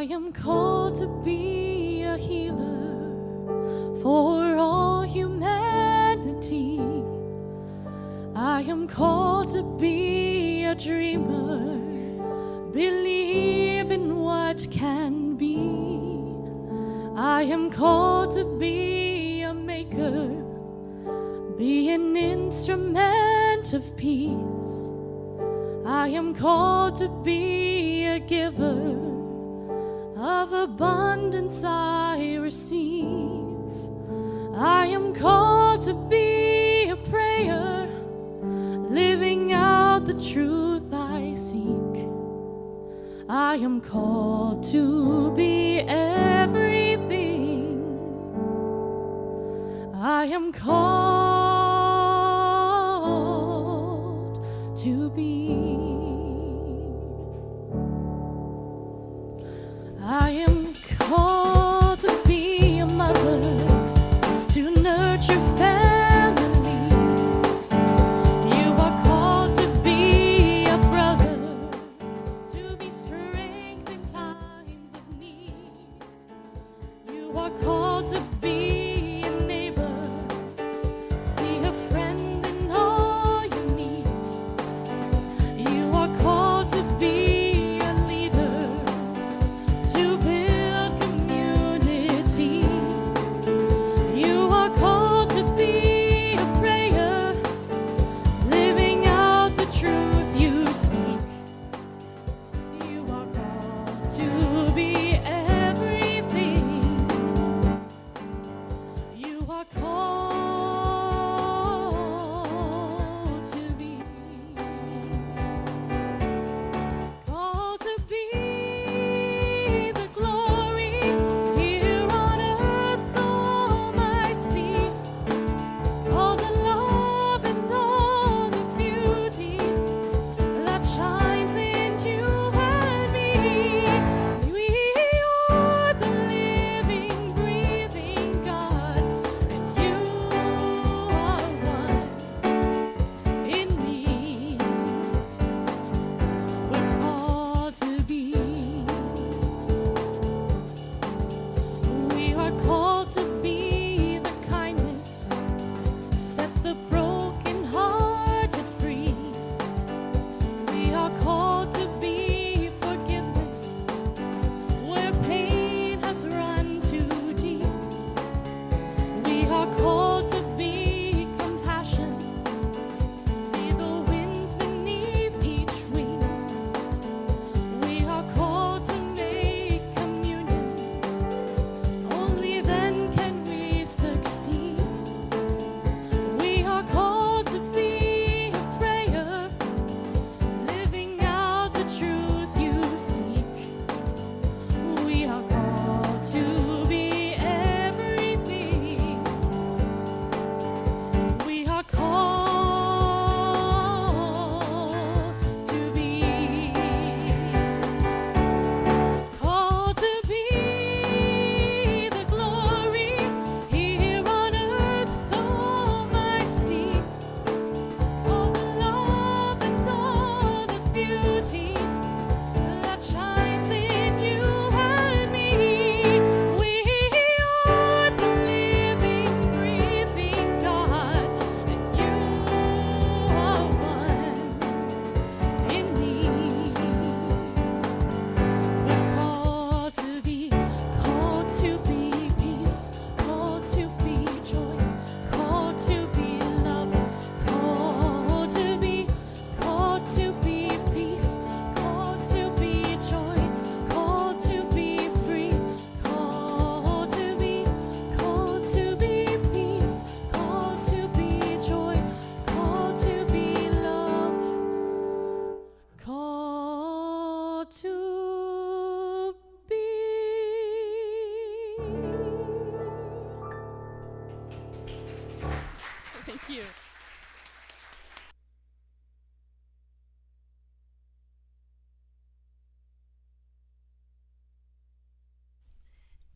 I am called to be a healer for all humanity. I am called to be a dreamer, believe in what can be. I am called to be a maker, be an instrument of peace. I am called to be a giver, of abundance I receive. I am called to be a prayer, living out the truth I seek. I am called to be everything. I am called to be. I am called to be a mother, to nurture family. You are called to be a brother, to be strength in times of need. You are called to be a neighbor, see a friend in all you meet. You are called to be and Thank you.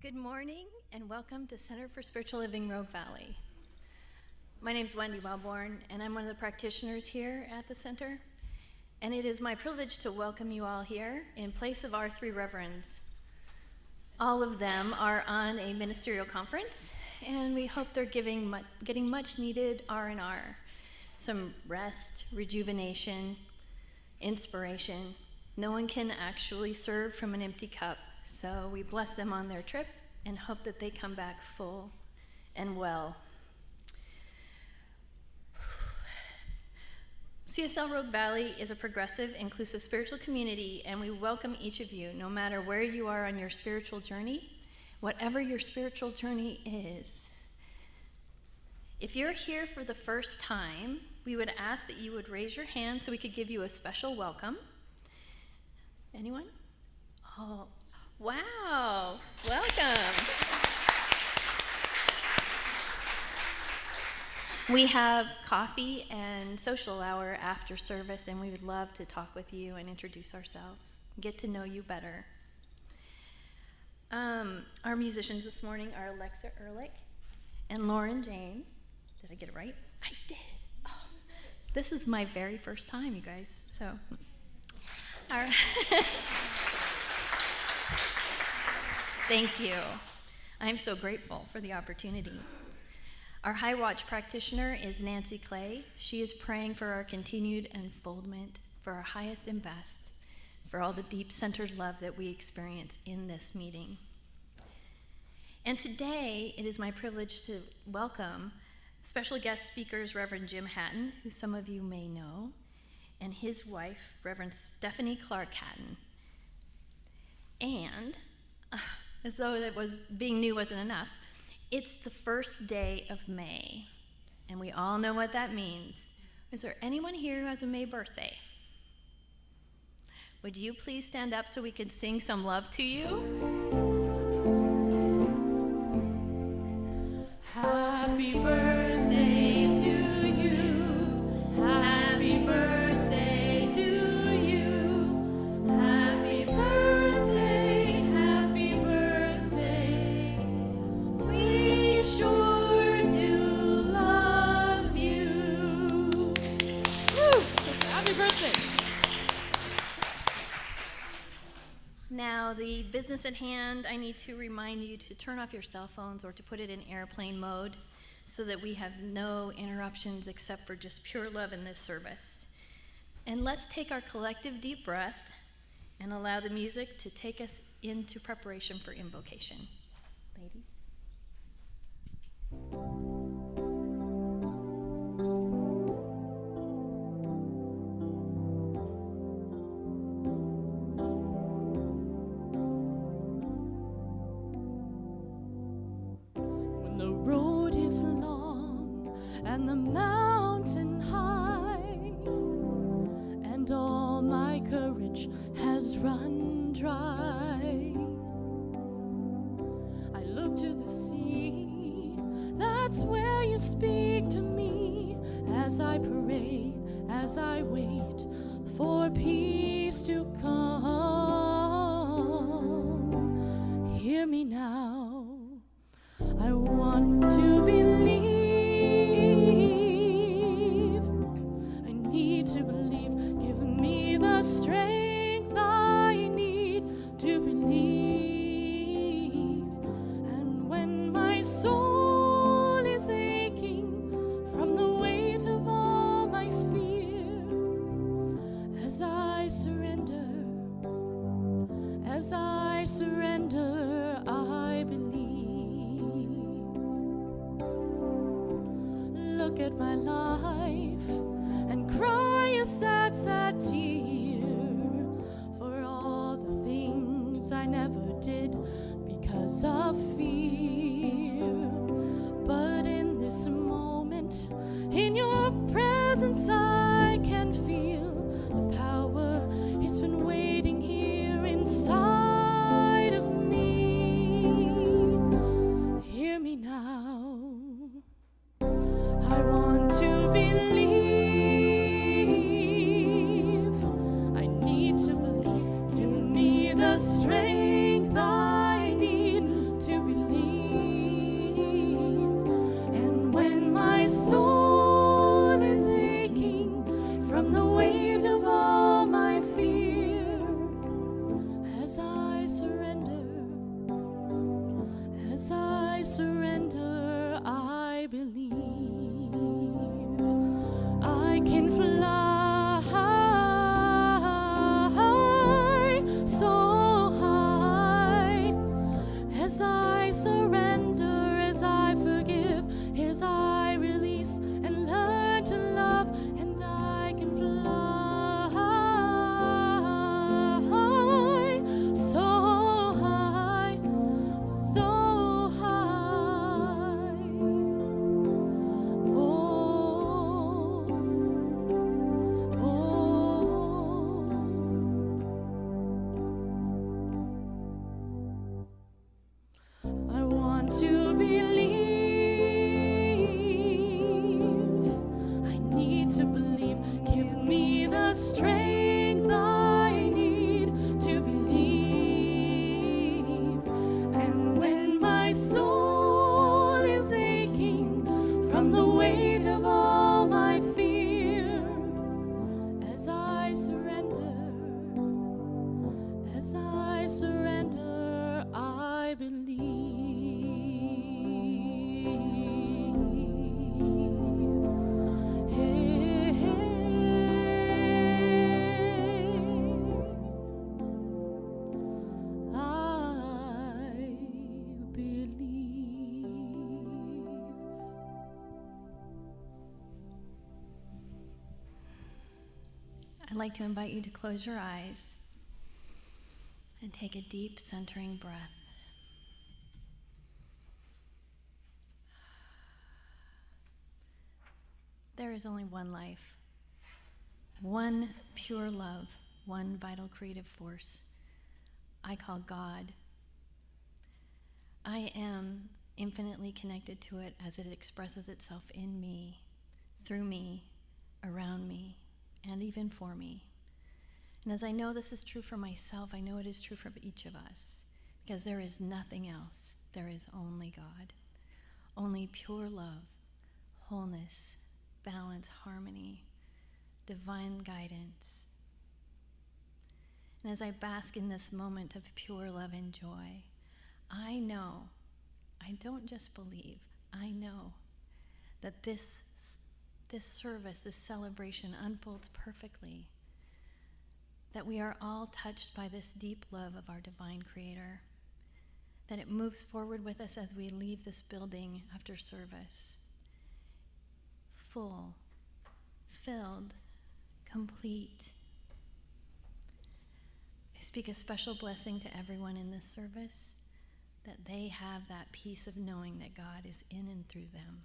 Good morning and welcome to Center for Spiritual Living Rogue Valley. My name is Wendy Wellborn and I'm one of the practitioners here at the center. And it is my privilege to welcome you all here in place of our three reverends. All of them are on a ministerial conference and we hope they're getting much needed R&R. Some rest, rejuvenation, inspiration. No one can actually serve from an empty cup. So we bless them on their trip and hope that they come back full and well. CSL Rogue Valley is a progressive, inclusive spiritual community, and we welcome each of you, no matter where you are on your spiritual journey, whatever your spiritual journey is. If you're here for the first time, we would ask that you would raise your hand so we could give you a special welcome. Anyone? Oh. Wow, welcome. We have coffee and social hour after service, and we would love to talk with you and introduce ourselves, get to know you better. Our musicians this morning are Alexa Ehrlich and Lauren James. Did I get it right? I did. Oh, this is my very first time, you guys, so. All right. Thank you. I'm so grateful for the opportunity. Our High Watch practitioner is Nancy Clay. She is praying for our continued unfoldment, for our highest and best, for all the deep centered love that we experience in this meeting. And today, it is my privilege to welcome special guest speakers, Reverend Jim Hatton, who some of you may know, and his wife, Reverend Stephanie Clarke Hatton. And as though being new wasn't enough, it's the first day of May, and we all know what that means. Is there anyone here who has a May birthday? Would you please stand up so we can sing some love to you? Happy birthday to you. Happy birthday to you. Happy birthday, happy birthday. We sure do love you. Woo! Happy birthday. Now, the business at hand, I need to remind you to turn off your cell phones or to put it in airplane mode so that we have no interruptions except for just pure love in this service. And let's take our collective deep breath and allow the music to take us into preparation for invocation. Ladies. When the road is long and the mountain high, and all my courage has run dry, I look to the sea. That's where you speak to me as I pray, as I wait for peace to come. Hear me now. I want to believe. I need to believe. Give me the strength I need to believe. And when my soul is aching from the weight of all my fear, as I surrender, I believe. Look at my life and cry a sad, sad tear for all the things I never did because of fear. But in this moment, in your presence, I can feel the power. It's been waiting here inside of me. Hear me now. I want can fly so high as I surrender, as I forgive, as I release and learn to love, and I can fly so high, so high. I want to believe. I need to believe. Give me the strength I need to believe. And when my soul is aching from the weight of all my fear, as I surrender, I believe. Hey, I believe. I'd like to invite you to close your eyes and take a deep centering breath. There is only one life, one pure love, one vital creative force I call God. I am infinitely connected to it as it expresses itself in me, through me, around me, and even for me. And as I know this is true for myself, I know it is true for each of us, because there is nothing else. There is only God, only pure love, wholeness, balance, harmony, divine guidance. And as I bask in this moment of pure love and joy, I know, I don't just believe, I know that this service, this celebration unfolds perfectly, that we are all touched by this deep love of our divine Creator, that it moves forward with us as we leave this building after service, full, filled, complete. I speak a special blessing to everyone in this service, that they have that peace of knowing that God is in and through them.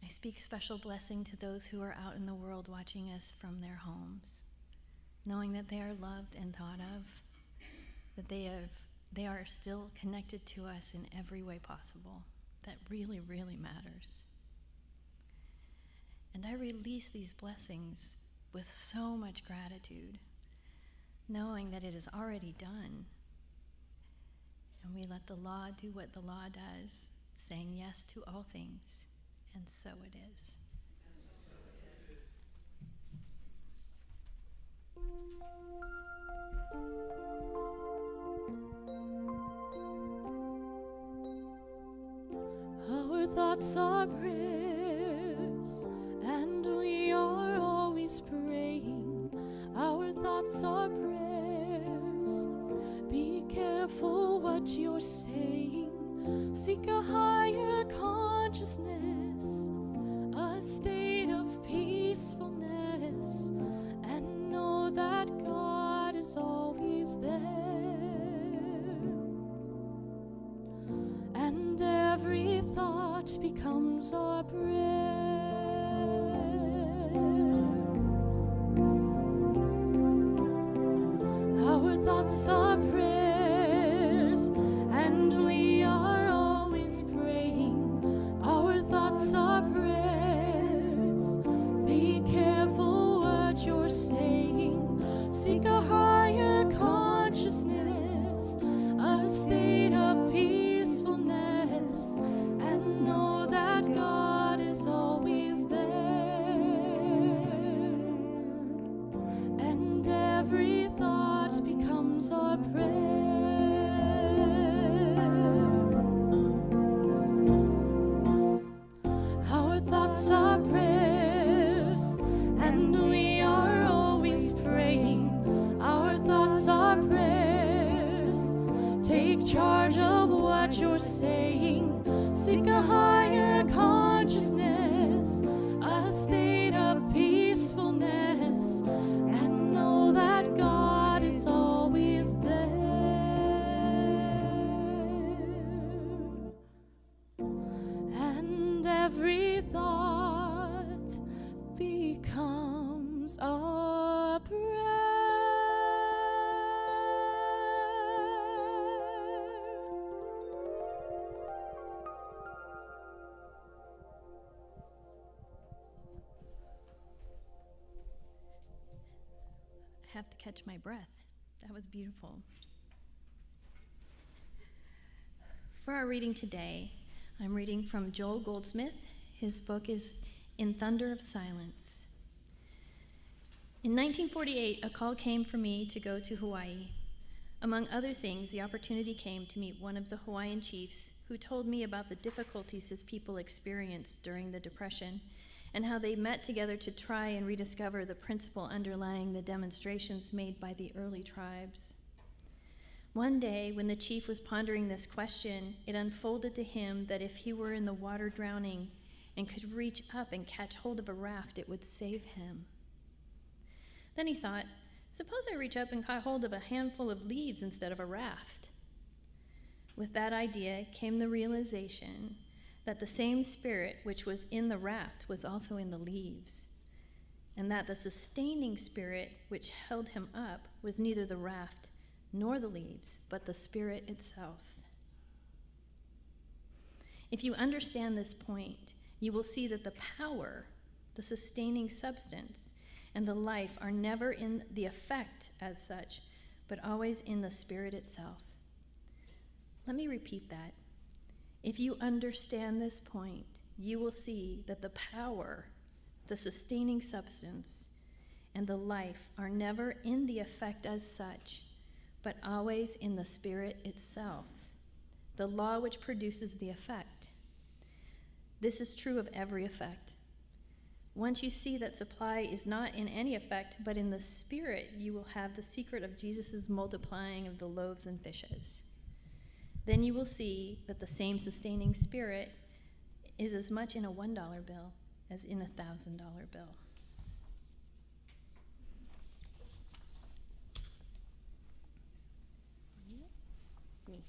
I speak special blessing to those who are out in the world watching us from their homes, knowing that they are loved and thought of, that they are still connected to us in every way possible. That really, really matters. And I release these blessings with so much gratitude, knowing that it is already done. And we let the law do what the law does, saying yes to all things, and so it is. Our thoughts are prayers, and we are always praying. Our thoughts are prayers. Be careful what you're saying. Seek a higher consciousness, a state of peacefulness, and know that God is always there. And every thought becomes our prayer. Our thoughts are prayers, and we are always praying. Our thoughts are prayers. Be careful what you're saying. Seek a higher consciousness, a state of peacefulness, and know that God is always seek a higher consciousness, a state of peacefulness, and know that God is always there. And every thought becomes a prayer. I have to catch my breath. That was beautiful. For our reading today, I'm reading from Joel Goldsmith. His book is In Thunder of Silence. In 1948, a call came for me to go to Hawaii. Among other things, the opportunity came to meet one of the Hawaiian chiefs who told me about the difficulties his people experienced during the Depression and how they met together to try and rediscover the principle underlying the demonstrations made by the early tribes. One day, when the chief was pondering this question, it unfolded to him that if he were in the water drowning and could reach up and catch hold of a raft, it would save him. Then he thought, suppose I reach up and caught hold of a handful of leaves instead of a raft. With that idea came the realization that the same spirit which was in the raft was also in the leaves, and that the sustaining spirit which held him up was neither the raft nor the leaves, but the spirit itself. If you understand this point, you will see that the power, the sustaining substance, and the life are never in the effect as such, but always in the spirit itself. Let me repeat that. If you understand this point, you will see that the power, the sustaining substance, and the life are never in the effect as such, but always in the spirit itself, the law which produces the effect. This is true of every effect. Once you see that supply is not in any effect, but in the spirit, you will have the secret of Jesus' multiplying of the loaves and fishes. Then you will see that the same sustaining spirit is as much in a $1 bill as in a $1,000 bill. It's me.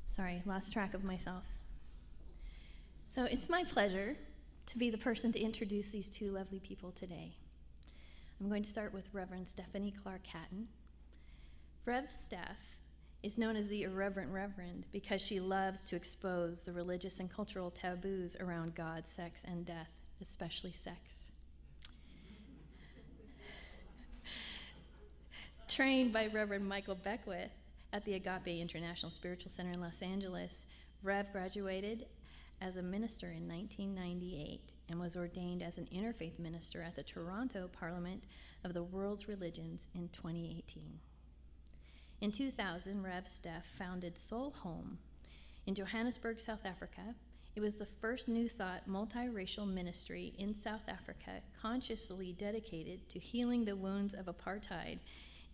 Sorry, lost track of myself. So it's my pleasure to be the person to introduce these two lovely people today. I'm going to start with Reverend Stephanie Clarke Hatton. Rev Steph is known as the Irreverent Reverend because she loves to expose the religious and cultural taboos around God, sex, and death, especially sex. Trained by Reverend Michael Beckwith at the Agape International Spiritual Center in Los Angeles, Rev graduated as a minister in 1998 and was ordained as an interfaith minister at the Toronto Parliament of the World's Religions in 2018. In 2000, Rev Steph founded Soul Home in Johannesburg, South Africa. It was the first New Thought multiracial ministry in South Africa consciously dedicated to healing the wounds of apartheid,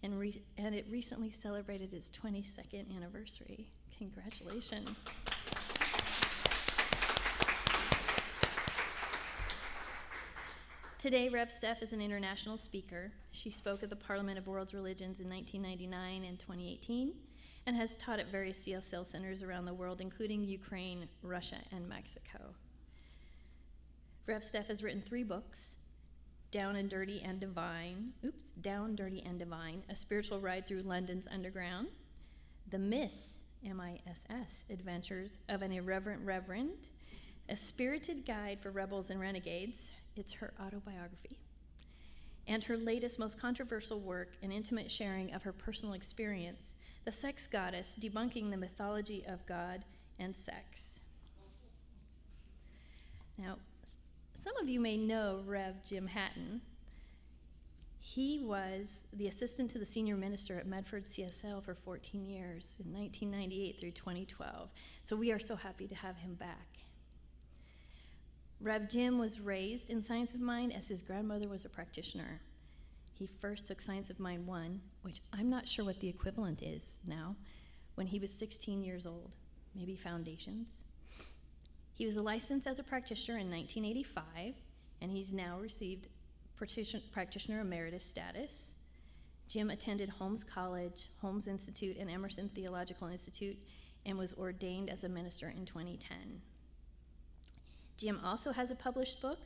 and it recently celebrated its 22nd anniversary. Congratulations. Today, Rev Steph is an international speaker. She spoke at the Parliament of World's Religions in 1999 and 2018, and has taught at various CSL centers around the world, including Ukraine, Russia, and Mexico. Rev Steph has written 3 books, Down, Dirty, and Divine, A Spiritual Ride Through London's Underground, The Miss, M-I-S-S, Adventures of an Irreverent Reverend, A Spirited Guide for Rebels and Renegades. It's her autobiography. And her latest, most controversial work, an intimate sharing of her personal experience, The Sex Goddess, Debunking the Mythology of God and Sex. Now, some of you may know Rev Jim Hatton. He was the assistant to the senior minister at Medford CSL for 14 years, in 1998 through 2012. So we are so happy to have him back. Rev Jim was raised in Science of Mind as his grandmother was a practitioner. He first took Science of Mind 1, which I'm not sure what the equivalent is now, when he was 16 years old, maybe Foundations. He was licensed as a practitioner in 1985, and he's now received practitioner emeritus status. Jim attended Holmes College, Holmes Institute, and Emerson Theological Institute, and was ordained as a minister in 2010. Jim also has a published book,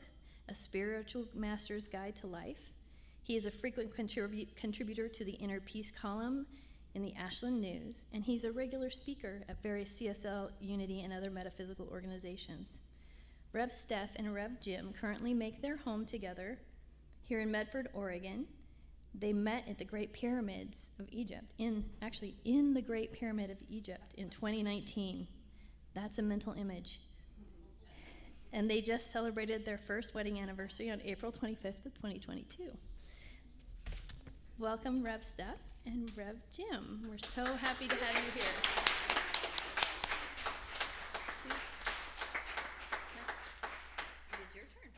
A Spiritual Master's Guide to Life. He is a frequent contributor to the Inner Peace column in the Ashland News, and he's a regular speaker at various CSL, Unity, and other metaphysical organizations. Rev Steph and Rev Jim currently make their home together here in Medford, Oregon. They met at the Great Pyramids of Egypt, in the Great Pyramid of Egypt in 2019. That's a mental image. And they just celebrated their first wedding anniversary on April 25th of 2022. Welcome, Rev Steph and Rev Jim. We're so happy to have you here. Please. No, it is your turn.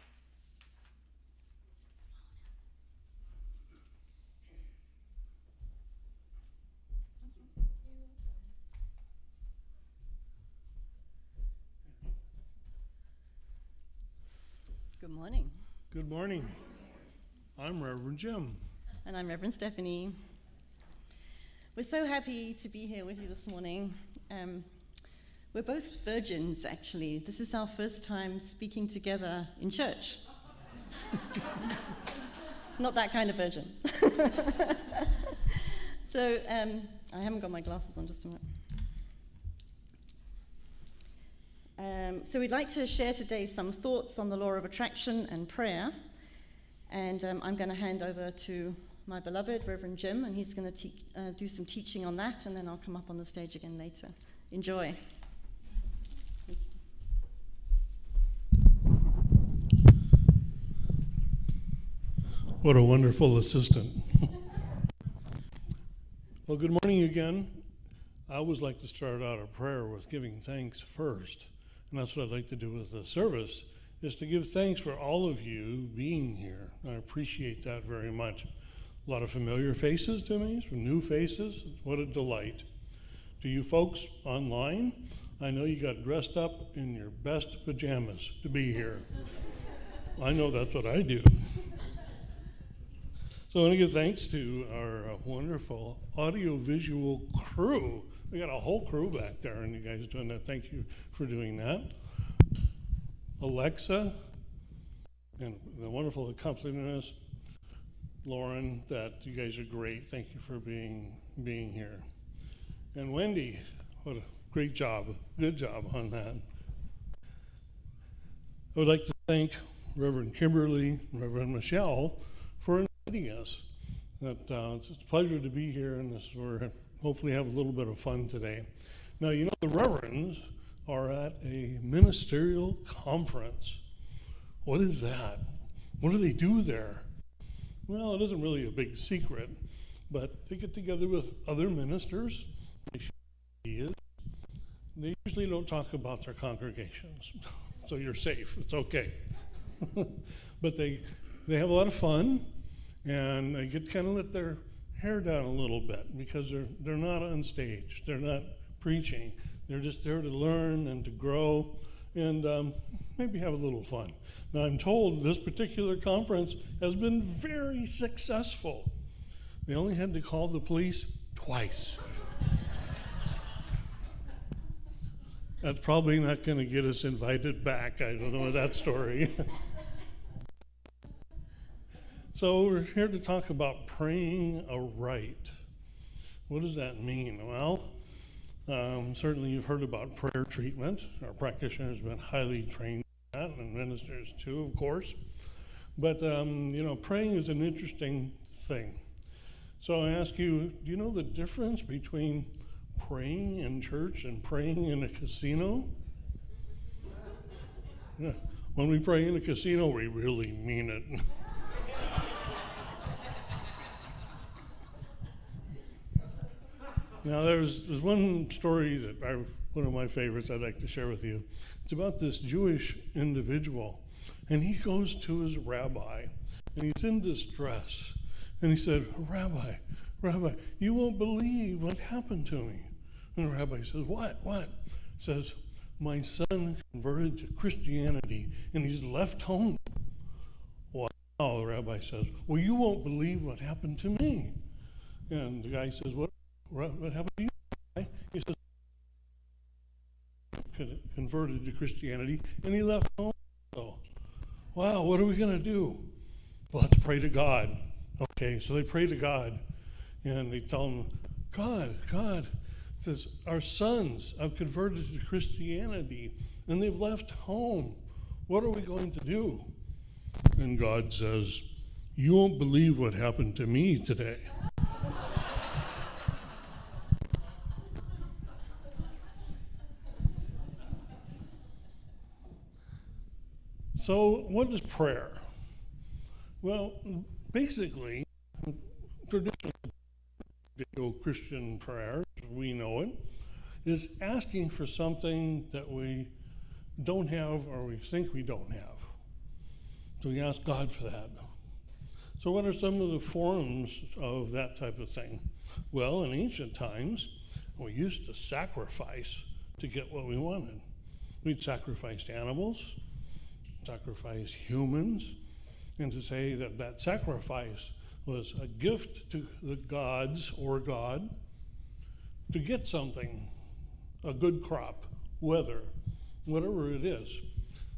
Good morning. Good morning. I'm Reverend Jim. And I'm Reverend Stephanie. We're so happy to be here with you this morning. We're both virgins, actually. This is our first time speaking together in church. Not that kind of virgin. So I haven't got my glasses on, just a minute. So we'd like to share today some thoughts on the law of attraction and prayer. And I'm going to hand over to my beloved Reverend Jim, and he's going to do some teaching on that, and then I'll come up on the stage again later. Enjoy. What a wonderful assistant. Well, good morning again. I always like to start out a prayer with giving thanks first, and that's what I'd like to do with the service, is to give thanks for all of you being here. I appreciate that very much. A lot of familiar faces to me, some new faces. What a delight. To you folks online, I know you got dressed up in your best pajamas to be here. I know that's what I do. So I want to give thanks to our wonderful audiovisual crew. We got a whole crew back there, and you guys are doing that. Thank you for doing that. Alexa, and the wonderful accompanist, Lauren, that you guys are great. Thank you for being here. And Wendy, what a great job. Good job on that. I would like to thank Reverend Kimberly and Reverend Michelle for inviting us. It's a pleasure to be here, and we're hopefully have a little bit of fun today. Now, you know, the Reverends are at a ministerial conference. What is that? What do they do there? Well, it isn't really a big secret, but they get together with other ministers. They usually don't talk about their congregations, so you're safe. It's okay. But they have a lot of fun, and they get kind of let their hair down a little bit because they're not on stage. They're not preaching. They're just there to learn and to grow and maybe have a little fun. Now, I'm told this particular conference has been very successful. They only had to call the police twice. That's probably not going to get us invited back. I don't know that story. So we're here to talk about praying aright. What does that mean? Well, certainly you've heard about prayer treatment. Our practitioners have been highly trained in that, and ministers too, of course. But, praying is an interesting thing. So I ask you, do you know the difference between praying in church and praying in a casino? Yeah. When we pray in a casino, we really mean it. Now, there's one story that one of my favorites I'd like to share with you. It's about this Jewish individual, and he goes to his rabbi, and he's in distress. And he said, Rabbi, you won't believe what happened to me. And the rabbi says, what? Says, my son converted to Christianity and he's left home. Wow, the rabbi says, well, you won't believe what happened to me. And the guy says, what happened to you? He says, converted to Christianity and he left home. So, wow, what are we going to do? Well, let's pray to God. Okay, so they pray to God and they tell him, God says, our sons have converted to Christianity and they've left home. What are we going to do? And God says, you won't believe what happened to me today. So what is prayer? Well, basically, traditional Judeo-Christian prayer, as we know it, is asking for something that we don't have or we think we don't have. So we ask God for that. So what are some of the forms of that type of thing? Well, in ancient times, we used to sacrifice to get what we wanted. We'd sacrifice animals, sacrifice humans, and to say that that sacrifice was a gift to the gods or God to get something, a good crop, weather, whatever it is.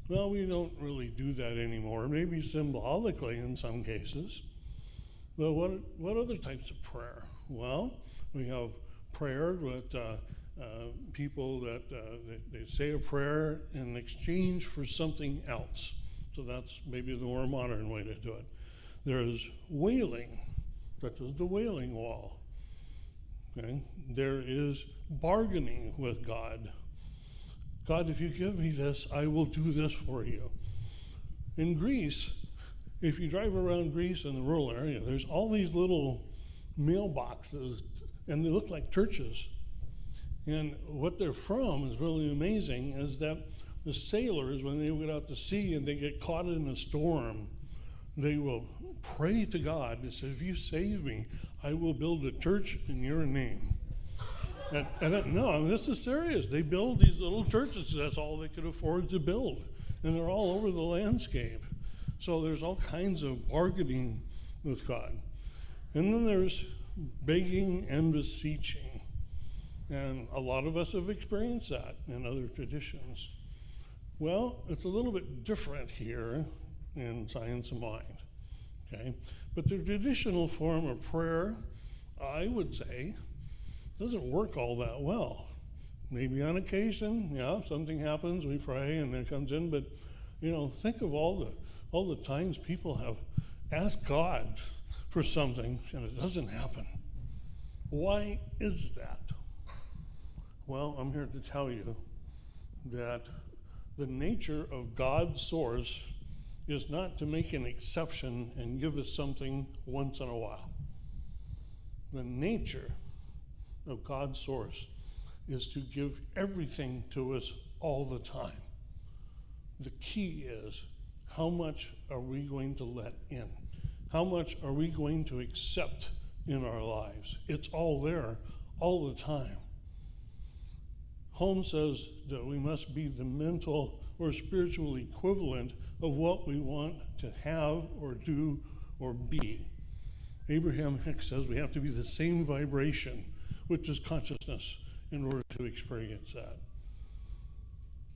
Well, we don't really do that anymore, maybe symbolically in some cases. But what other types of prayer? Well, we have prayer with people that they say a prayer in exchange for something else. So that's maybe the more modern way to do it. There is wailing, such as the Wailing Wall. Okay? There is bargaining with God. God, if you give me this, I will do this for you. In Greece, if you drive around Greece in the rural area, there's all these little mailboxes, and they look like churches. And what they're from is really amazing, is that the sailors, when they get out to sea and they get caught in a storm, they will pray to God and say, if you save me, I will build a church in your name. No, this is serious. They build these little churches. That's all they could afford to build. And they're all over the landscape. So there's all kinds of bargaining with God. And then there's begging and beseeching. And a lot of us have experienced that in other traditions. Well, it's a little bit different here in Science of Mind. Okay? But the traditional form of prayer, I would say, doesn't work all that well. Maybe on occasion, yeah, something happens, we pray and it comes in, but think of all the times people have asked God for something and it doesn't happen. Why is that? Well, I'm here to tell you that the nature of God's source is not to make an exception and give us something once in a while. The nature of God's source is to give everything to us all the time. The key is, how much are we going to let in? How much are we going to accept in our lives? It's all there all the time. Holmes says that we must be the mental or spiritual equivalent of what we want to have or do or be. Abraham Hicks says we have to be the same vibration, which is consciousness, in order to experience that.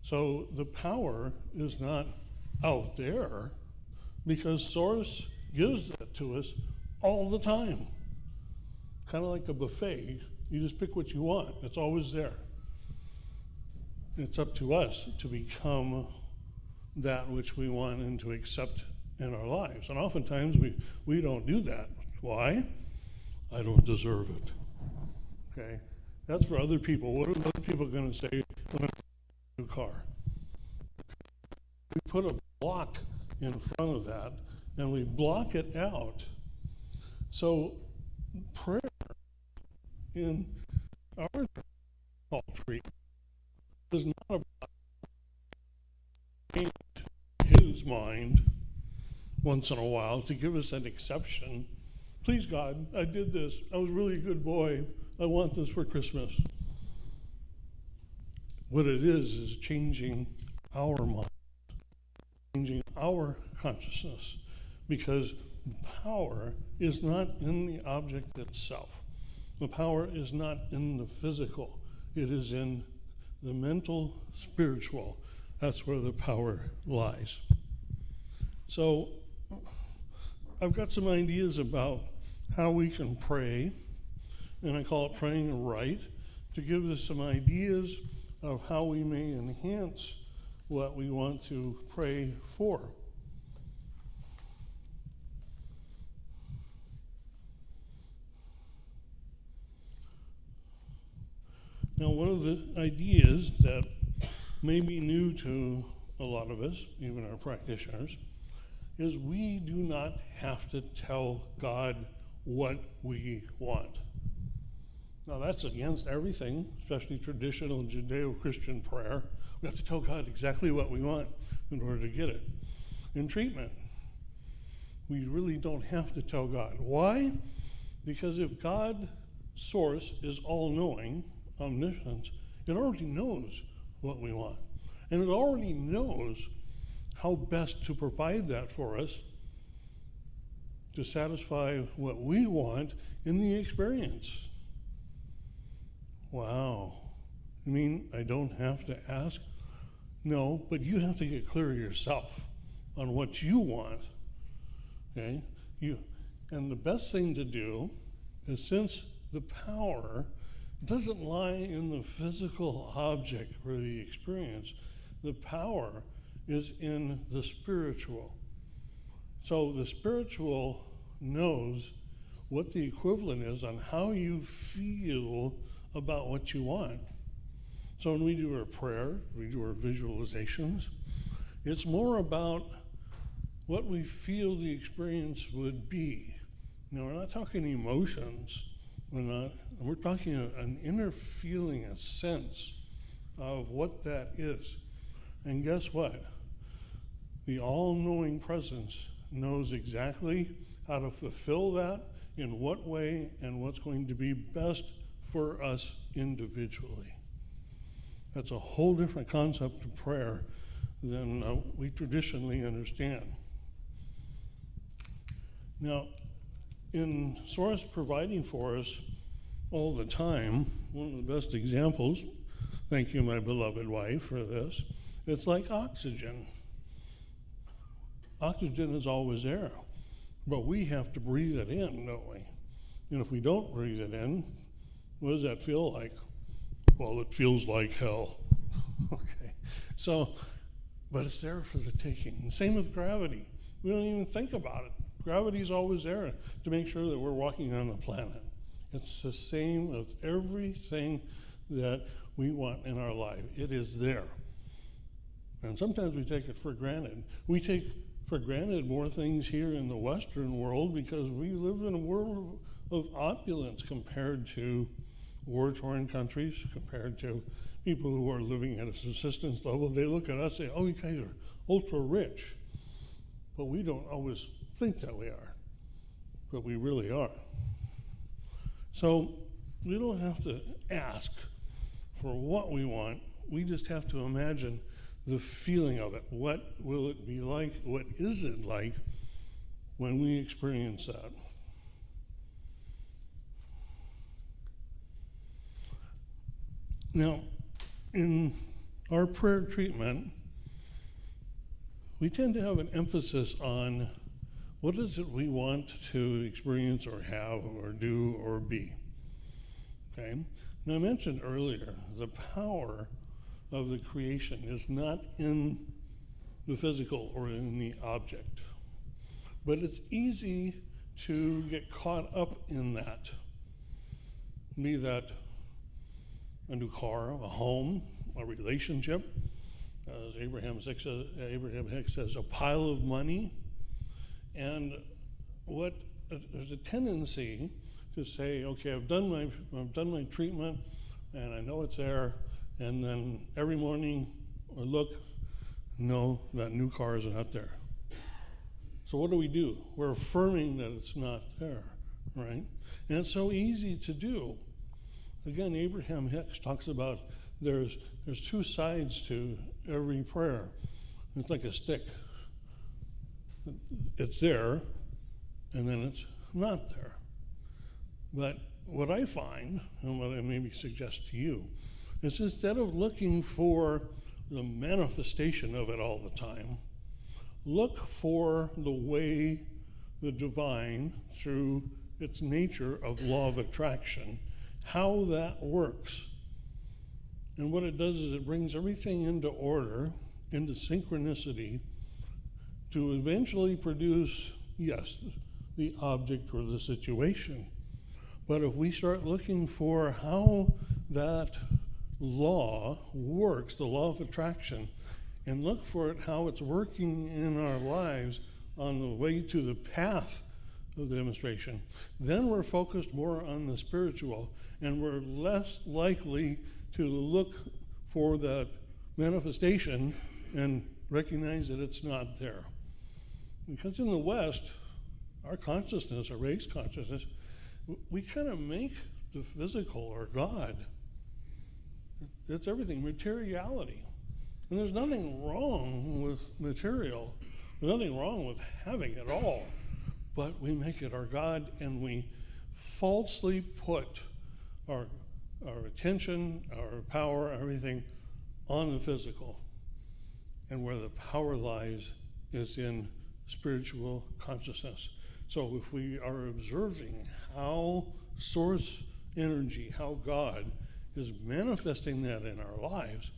So the power is not out there, because Source gives that to us all the time. Kind of like a buffet. You just pick what you want. It's always there. It's up to us to become that which we want and to accept in our lives. And oftentimes we don't do that. Why? I don't deserve it. Okay? That's for other people. What are other people going to say when I buy a new car? We put a block in front of that and we block it out. So prayer in our treatment is not about changing his mind once in a while to give us an exception. Please, God, I did this. I was really a good boy. I want this for Christmas. what it is changing our mind, changing our consciousness, because the power is not in the object itself. The power is not in the physical. It is in the mental, spiritual. That's where the power lies. So I've got some ideas about how we can pray, and I call it praying aright, to give us some ideas of how we may enhance what we want to pray for. Now, one of the ideas that may be new to a lot of us, even our practitioners, is we do not have to tell God what we want. Now, that's against everything, especially traditional Judeo-Christian prayer. We have to tell God exactly what we want in order to get it. In treatment, we really don't have to tell God. Why? Because if God's source is all-knowing, omniscience, it already knows what we want. And it already knows how best to provide that for us to satisfy what we want in the experience. Wow. You mean I don't have to ask? No, but you have to get clear yourself on what you want. Okay? And the best thing to do is, since the power doesn't lie in the physical object or the experience, the power is in the spiritual. So the spiritual knows what the equivalent is on how you feel about what you want. So when we do our prayer, we do our visualizations, it's more about what we feel the experience would be. Now, we're not talking emotions. We're talking an inner feeling, a sense of what that is. And guess what? The all-knowing presence knows exactly how to fulfill that, in what way, and what's going to be best for us individually. That's a whole different concept of prayer than we traditionally understand. Now, in Source providing for us all the time, one of the best examples, thank you, my beloved wife, for this, it's like oxygen. Oxygen is always there, but we have to breathe it in, don't we? And if we don't breathe it in, what does that feel like? Well, it feels like hell. Okay, so, but it's there for the taking. And same with gravity. We don't even think about it. Gravity's always there to make sure that we're walking on the planet. It's the same with everything that we want in our life. It is there. And sometimes we take it for granted. We take for granted more things here in the Western world because we live in a world of opulence compared to war-torn countries, compared to people who are living at a subsistence level. They look at us and say, oh, you guys are ultra-rich. But we don't always think that we are, but we really are. So we don't have to ask for what we want. We just have to imagine the feeling of it. What will it be like? What is it like when we experience that? Now, in our prayer treatment, we tend to have an emphasis on what is it we want to experience or have or do or be. Okay? Now, I mentioned earlier the power of the creation is not in the physical or in the object, but it's easy to get caught up in that. Be that a new car, a home, a relationship, as Abraham Hicks says, a pile of money. And there's a tendency to say, okay, I've done my treatment, and I know it's there, and then every morning I look, no, that new car is not there. So what do? We're affirming that it's not there, right? And it's so easy to do. Again, Abraham Hicks talks about there's two sides to every prayer. It's like a stick. It's there, and then it's not there. But what I find, and what I maybe suggest to you, is instead of looking for the manifestation of it all the time, look for the way the divine, through its nature of law of attraction, how that works. And what it does is it brings everything into order, into synchronicity, to eventually produce, yes, the object or the situation. But if we start looking for how that law works, the law of attraction, and look for it, how it's working in our lives on the way to the path of the demonstration, then we're focused more on the spiritual, and we're less likely to look for that manifestation and recognize that it's not there. Because in the West, our consciousness, our race consciousness, we kind of make the physical our God. It's everything, materiality. And there's nothing wrong with material. There's nothing wrong with having it all. But we make it our God, and we falsely put our attention, our power, everything on the physical. And where the power lies is in spiritual consciousness. So if we are observing how source energy, how God is manifesting that in our lives,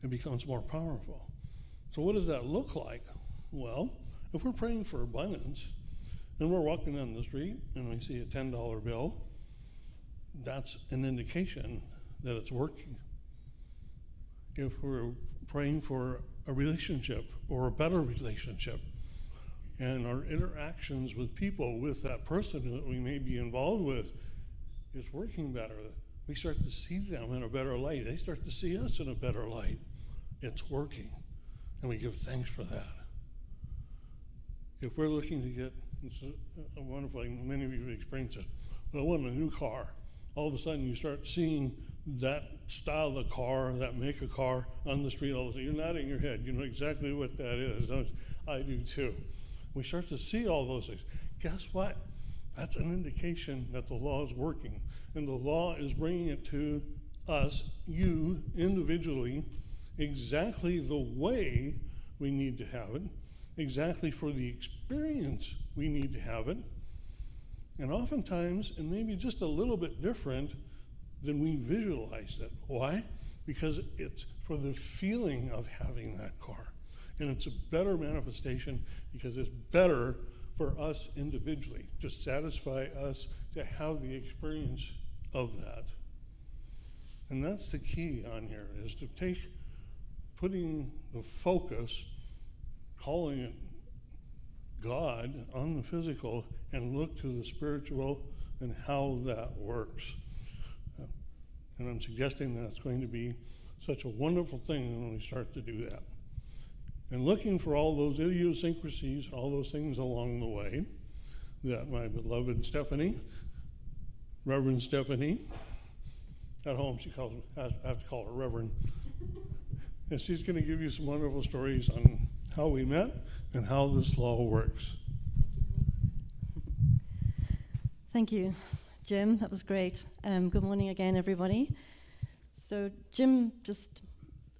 it becomes more powerful. So what does that look like? Well, if we're praying for abundance and we're walking down the street and we see a $10 bill, that's an indication that it's working. If we're praying for a relationship or a better relationship, and our interactions with people, with that person that we may be involved with, is working better, we start to see them in a better light. They start to see us in a better light. It's working, and we give thanks for that. If we're looking to get, it's a wonderful, many of you have experienced it, but I want a new car. All of a sudden you start seeing that style of car, that make of car on the street all the time. You're nodding your head. You know exactly what that is. I do too. We start to see all those things. Guess what? That's an indication that the law is working. And the law is bringing it to us, you individually, exactly the way we need to have it, exactly for the experience we need to have it, and oftentimes, and maybe just a little bit different than we visualized it. Why? Because it's for the feeling of having that car. And it's a better manifestation because it's better for us individually to satisfy us to have the experience of that. And that's the key on here, is to putting the focus, calling it God on the physical, and look to the spiritual and how that works. And I'm suggesting that it's going to be such a wonderful thing when we start to do that. And looking for all those idiosyncrasies, all those things along the way that my beloved Stephanie, Reverend Stephanie, at home she calls me, I have to call her Reverend, and she's going to give you some wonderful stories on how we met and how this law works. Thank you, Jim. That was great. Good morning again, everybody. So Jim just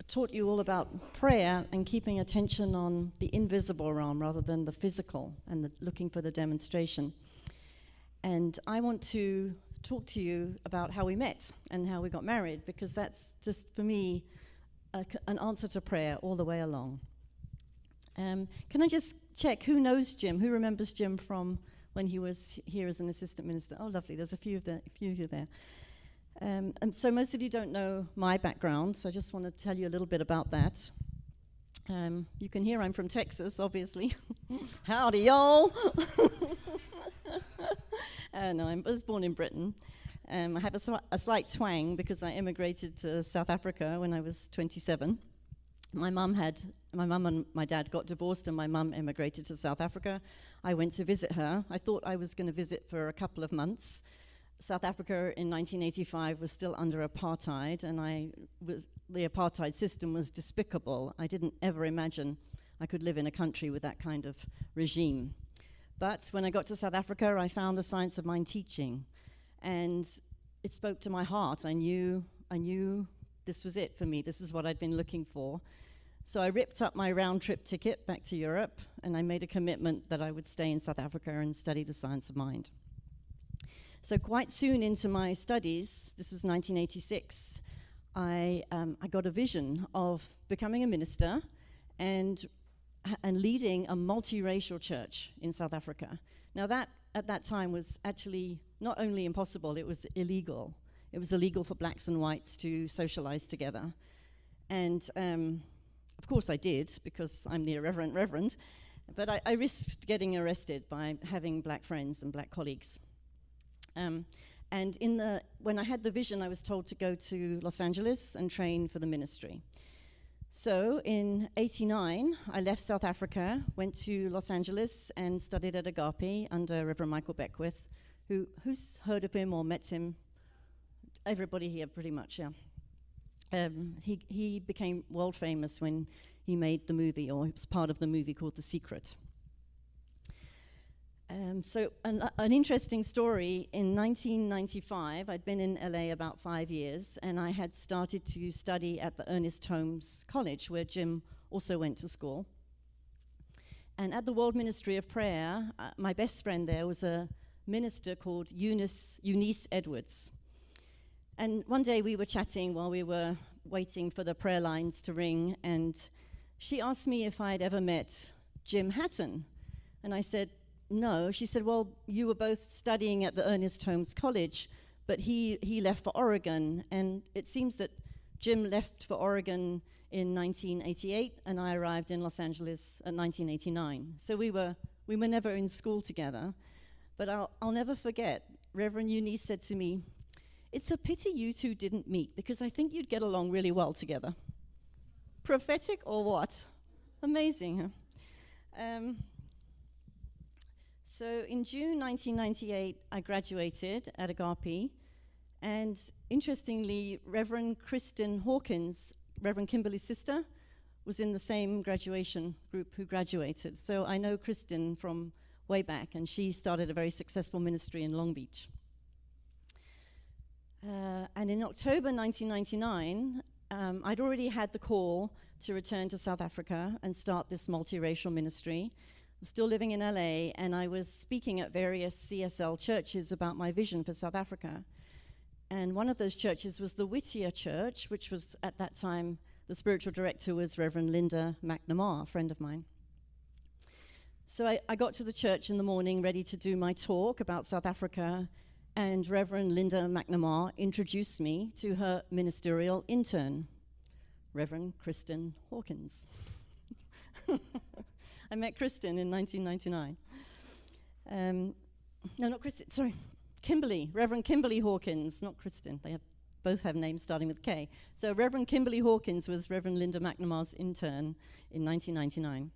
taught you all about prayer and keeping attention on the invisible realm rather than the physical, and looking for the demonstration. And I want to talk to you about how we met and how we got married, because that's just, for me, an answer to prayer all the way along. Can I just check, who knows Jim? Who remembers Jim from when he was here as an assistant minister? Oh, lovely, there's a few of you there. And so most of you don't know my background, so I just want to tell you a little bit about that. You can hear I'm from Texas, obviously. Howdy, y'all. No, I was born in Britain. I have a slight twang because I immigrated to South Africa when I was 27. My mum and my dad got divorced, and my mum immigrated to South Africa. I went to visit her. I thought I was going to visit for a couple of months, South Africa in 1985 was still under apartheid, and the apartheid system was despicable. I didn't ever imagine I could live in a country with that kind of regime. But when I got to South Africa, I found the Science of Mind teaching, and it spoke to my heart. I knew this was it for me. This is what I'd been looking for. So I ripped up my round-trip ticket back to Europe, and I made a commitment that I would stay in South Africa and study the Science of Mind. So quite soon into my studies, this was 1986, I got a vision of becoming a minister and leading a multiracial church in South Africa. Now that, at that time, was actually not only impossible, it was illegal. It was illegal for blacks and whites to socialize together. And of course I did, because I'm the irreverent reverend, but I risked getting arrested by having black friends and black colleagues. And when I had the vision, I was told to go to Los Angeles and train for the ministry. So in '89, I left South Africa, went to Los Angeles and studied at Agape under Reverend Michael Beckwith, who's heard of him or met him? Everybody here pretty much, yeah. He became world famous when he made the movie, or he was part of the movie called The Secret. So an interesting story, in 1995, I'd been in LA about 5 years, and I had started to study at the Ernest Holmes College, where Jim also went to school. And at the World Ministry of Prayer, my best friend there was a minister called Eunice Edwards. And one day we were chatting while we were waiting for the prayer lines to ring, and she asked me if I'd ever met Jim Hatton. And I said, no. She said, well, you were both studying at the Ernest Holmes College, but he left for Oregon. And it seems that Jim left for Oregon in 1988, and I arrived in Los Angeles in 1989. So we were never in school together. But I'll never forget, Reverend Eunice said to me, it's a pity you two didn't meet, because I think you'd get along really well together. Prophetic or what? Amazing, huh? So in June 1998, I graduated at Agape, and interestingly, Reverend Kristen Hawkins, Reverend Kimberly's sister, was in the same graduation group who graduated. So I know Kristen from way back, and she started a very successful ministry in Long Beach. And in October 1999, I'd already had the call to return to South Africa and start this multiracial ministry. I was still living in LA, and I was speaking at various CSL churches about my vision for South Africa. And one of those churches was the Whittier Church, which was, at that time, the spiritual director was Reverend Linda McNamara, a friend of mine. So I got to the church in the morning, ready to do my talk about South Africa, and Reverend Linda McNamara introduced me to her ministerial intern, Reverend Kristen Hawkins. I met Kristen in 1999. No, not Kristen, sorry. Kimberly, Reverend Kimberly Hawkins, not Kristen. They both have names starting with K. So Reverend Kimberly Hawkins was Reverend Linda McNamara's intern in 1999.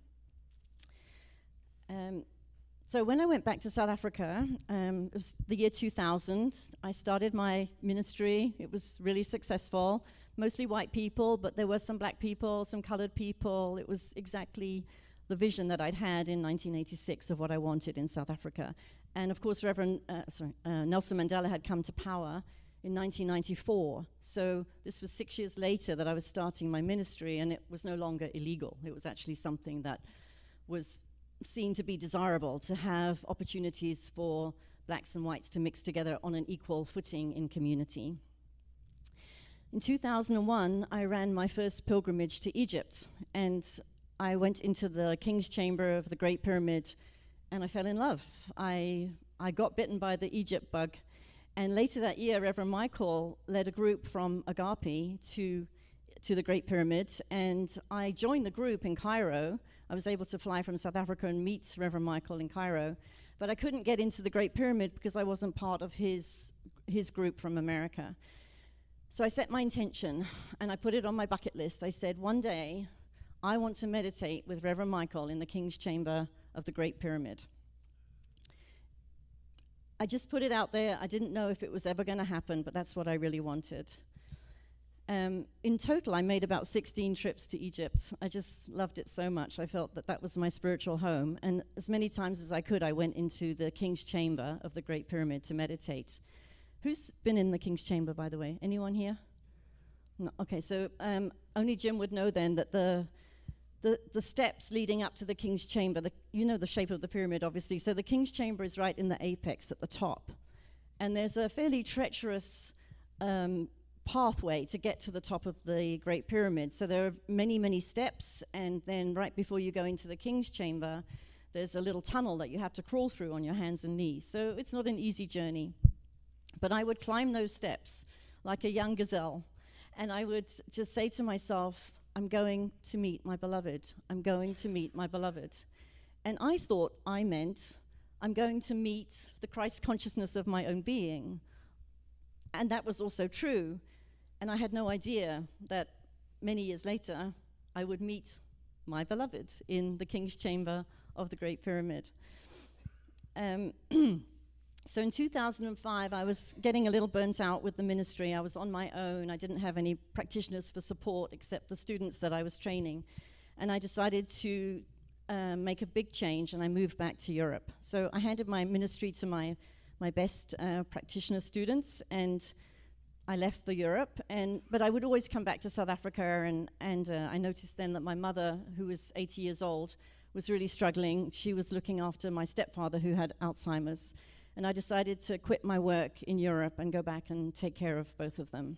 So when I went back to South Africa, it was the year 2000. I started my ministry. It was really successful. Mostly white people, but there were some black people, some colored people. It was exactly the vision that I'd had in 1986 of what I wanted in South Africa. And of course, Nelson Mandela had come to power in 1994. So this was 6 years later that I was starting my ministry, and it was no longer illegal. It was actually something that was seen to be desirable, to have opportunities for blacks and whites to mix together on an equal footing in community. In 2001, I ran my first pilgrimage to Egypt, and I went into the King's Chamber of the Great Pyramid, and I fell in love. I got bitten by the Egypt bug, and later that year, Reverend Michael led a group from Agape to the Great Pyramid, and I joined the group in Cairo. I was able to fly from South Africa and meet Reverend Michael in Cairo, but I couldn't get into the Great Pyramid because I wasn't part of his group from America. So I set my intention, and I put it on my bucket list. I said, one day, I want to meditate with Reverend Michael in the King's Chamber of the Great Pyramid. I just put it out there. I didn't know if it was ever going to happen, but that's what I really wanted. In total, I made about 16 trips to Egypt. I just loved it so much. I felt that that was my spiritual home. And as many times as I could, I went into the King's Chamber of the Great Pyramid to meditate. Who's been in the King's Chamber, by the way? Anyone here? No. Okay, so only Jim would know then that the steps leading up to the King's Chamber, you know the shape of the pyramid, obviously. So the King's Chamber is right in the apex at the top. And there's a fairly treacherous pathway to get to the top of the Great Pyramid. So there are many, many steps, and then right before you go into the King's Chamber, there's a little tunnel that you have to crawl through on your hands and knees. So it's not an easy journey. But I would climb those steps like a young gazelle, and I would just say to myself, I'm going to meet my beloved. I'm going to meet my beloved. And I thought I meant I'm going to meet the Christ consciousness of my own being. And that was also true. And I had no idea that many years later, I would meet my beloved in the King's Chamber of the Great Pyramid. So in 2005, I was getting a little burnt out with the ministry. I was on my own. I didn't have any practitioners for support except the students that I was training. And I decided to make a big change, and I moved back to Europe. So I handed my ministry to my best practitioner students, and I left for Europe. But I would always come back to South Africa, and I noticed then that my mother, who was 80 years old, was really struggling. She was looking after my stepfather, who had Alzheimer's. And I decided to quit my work in Europe and go back and take care of both of them.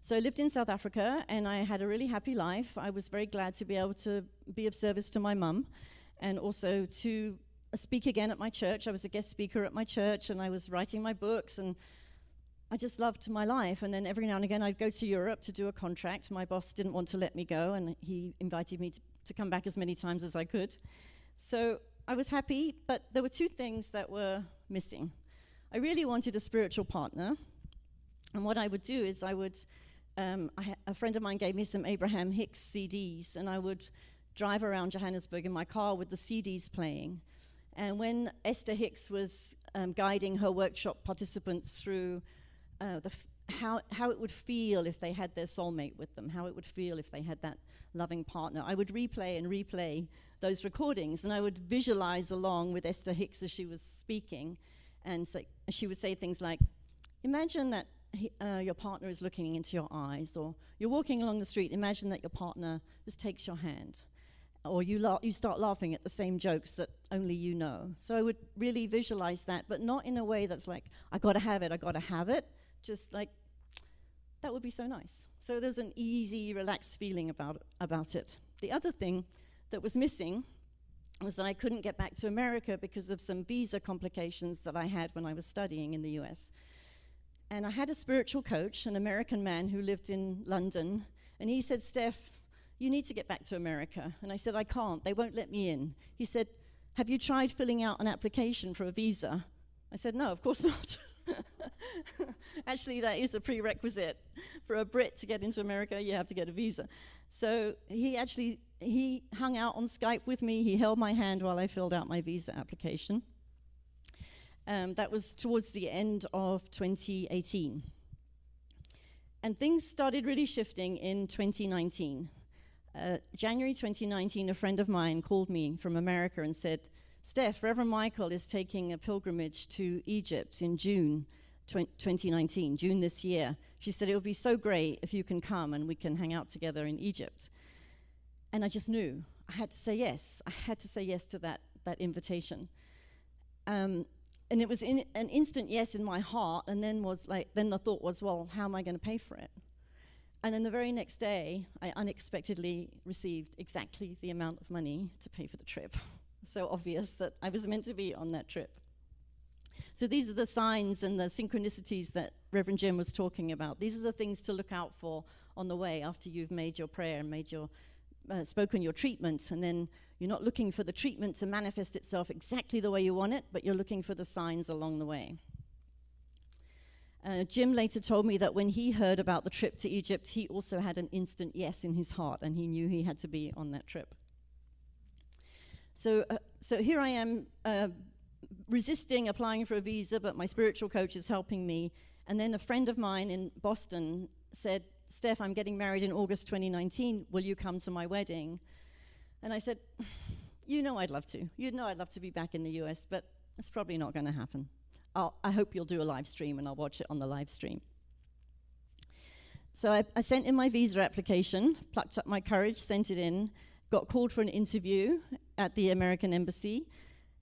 So I lived in South Africa, and I had a really happy life. I was very glad to be able to be of service to my mum, and also to speak again at my church. I was a guest speaker at my church, and I was writing my books, and I just loved my life. And then every now and again, I'd go to Europe to do a contract. My boss didn't want to let me go, and he invited me to come back as many times as I could. So I was happy, but there were two things that were missing. I really wanted a spiritual partner, and what I would do is a friend of mine gave me some Abraham Hicks CDs, and I would drive around Johannesburg in my car with the CDs playing. And when Esther Hicks was guiding her workshop participants through how it would feel if they had their soulmate with them, how it would feel if they had that loving partner, I would replay those recordings, and I would visualize along with Esther Hicks as she was speaking, and she would say things like, imagine that your partner is looking into your eyes, or you're walking along the street, imagine that your partner just takes your hand, or you start laughing at the same jokes that only you know. So I would really visualize that, but not in a way that's like, I gotta have it, just like, that would be so nice. So there's an easy, relaxed feeling about it. The other thing that was missing was that I couldn't get back to America because of some visa complications that I had when I was studying in the US. And I had a spiritual coach, an American man who lived in London, and he said, Steph, you need to get back to America. And I said, I can't, they won't let me in. He said, have you tried filling out an application for a visa? I said, no, of course not. Actually, that is a prerequisite. For a Brit to get into America, you have to get a visa. So he hung out on Skype with me. He held my hand while I filled out my visa application. That was towards the end of 2018. And things started really shifting in 2019. January 2019, a friend of mine called me from America and said, Steph, Reverend Michael is taking a pilgrimage to Egypt in June 2019, June this year. She said, it would be so great if you can come and we can hang out together in Egypt. And I just knew. I had to say yes. I had to say yes to that invitation. And it was an instant yes in my heart, and then the thought was, well, how am I going to pay for it? And then the very next day, I unexpectedly received exactly the amount of money to pay for the trip. So obvious that I was meant to be on that trip. So these are the signs and the synchronicities that Reverend Jim was talking about. These are the things to look out for on the way after you've made your prayer and made your spoken your treatment, and then you're not looking for the treatment to manifest itself exactly the way you want it, but you're looking for the signs along the way. Jim later told me that when he heard about the trip to Egypt, he also had an instant yes in his heart, and he knew he had to be on that trip. So here I am resisting applying for a visa, but my spiritual coach is helping me. And then a friend of mine in Boston said, Steph, I'm getting married in August 2019. Will you come to my wedding? And I said, you know I'd love to. You know I'd love to be back in the US, but it's probably not going to happen. I hope you'll do a live stream, and I'll watch it on the live stream. So I sent in my visa application, plucked up my courage, sent it in, got called for an interview at the American Embassy,